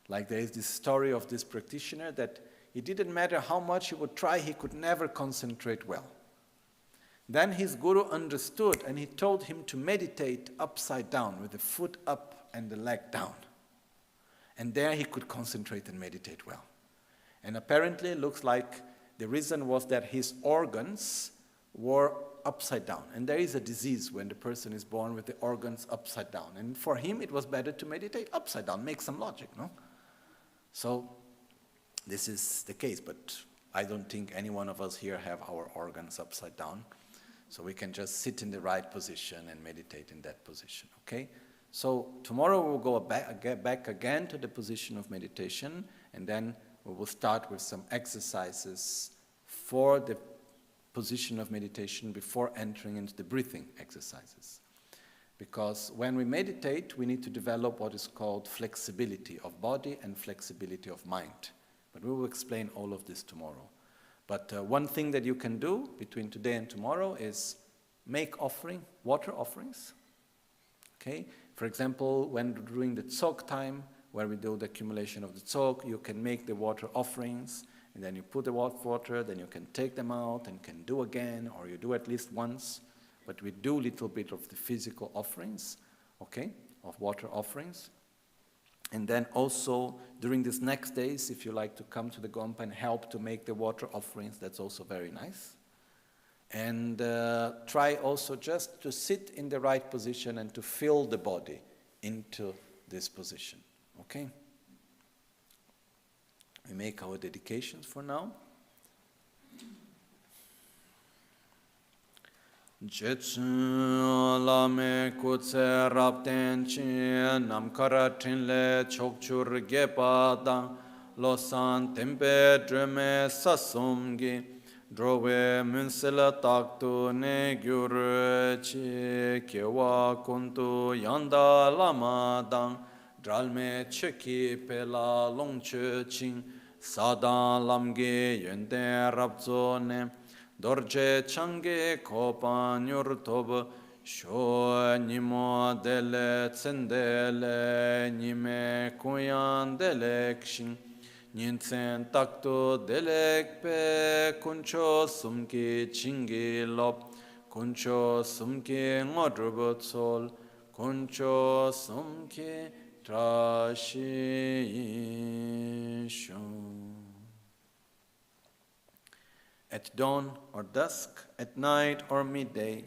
Like there is this story of this practitioner that it didn't matter how much he would try, he could never concentrate well. Then his guru understood and he told him to meditate upside down with the foot up and the leg down. And there he could concentrate and meditate well. And apparently it looks like the reason was that his organs were upside down. And there is a disease when the person is born with the organs upside down. And for him it was better to meditate upside down, make some logic, no? So this is the case, but I don't think any one of us here have our organs upside down. So we can just sit in the right position and meditate in that position, okay? So tomorrow we'll go back again to the position of meditation, and then we will start with some exercises for the position of meditation before entering into the breathing exercises. Because when we meditate, we need to develop what is called flexibility of body and flexibility of mind. But we will explain all of this tomorrow. But one thing that you can do between today and tomorrow is make water offerings. Okay? For example, when during the tsok time, where we do the accumulation of the tsok, you can make the water offerings, and then you put the water, then you can take them out and can do again, or you do at least once. But we do a little bit of the physical offerings, okay, of water offerings. And then also, during these next days, if you like to come to the Gompa and help to make the water offerings, that's also very nice. And try also just to sit in the right position and to fill the body into this position, okay? We make our dedications for now. Jetsu lame kutse rapten chi namkara trinle chokchur gepada losan tempe drume sasumgi drove munsela taktu ne gyur chi kewa kuntu yanda lama dang dralme cheki pela longche ching sadan lamge yende rabzo ne dorje change kopan yor tob Sho nimo dele tsendele nime kuyan delek shin Nyinsen takto delek pe kuncho sumki chingi lop kuncho sumki ngodrubo tsol kuncho sumki trashi shon. At dawn or dusk, at night or midday,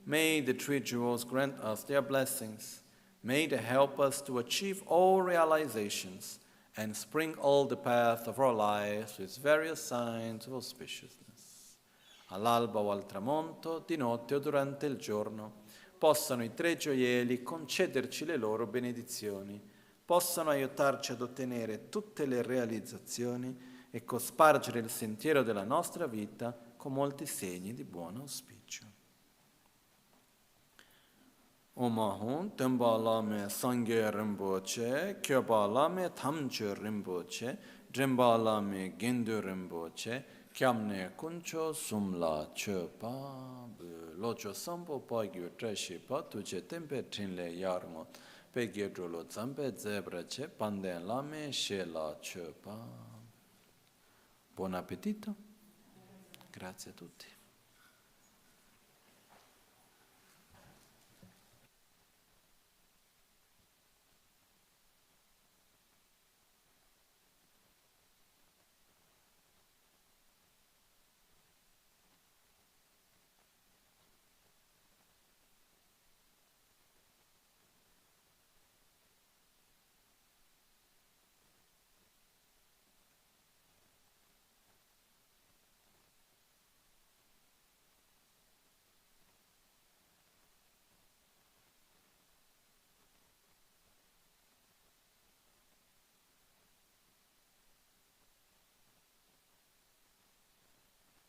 may the three jewels grant us their blessings. May they help us to achieve all realizations and sprinkle the path of our lives with various signs of auspiciousness. All'alba o al tramonto, di notte o durante il giorno, possano i tre gioielli concederci le loro benedizioni, possano aiutarci ad ottenere tutte le realizzazioni e cospargere il sentiero della nostra vita con molti segni di buon auspicio. Omahun Tenpa Lama Sangye Rinpoche, Kyopa Lama Tamche Rinpoche, Drenpa Lama Gendu Rinpoche, Kyamne Kuncho Sumla Chepa, Locho Sampo Pagyu Treshipa, Tuche Tempe Trinle Yarmo, Pegye Drolo Zampe Zebrace, Panden Lama Shela Chepa. Buon appetito, grazie a tutti.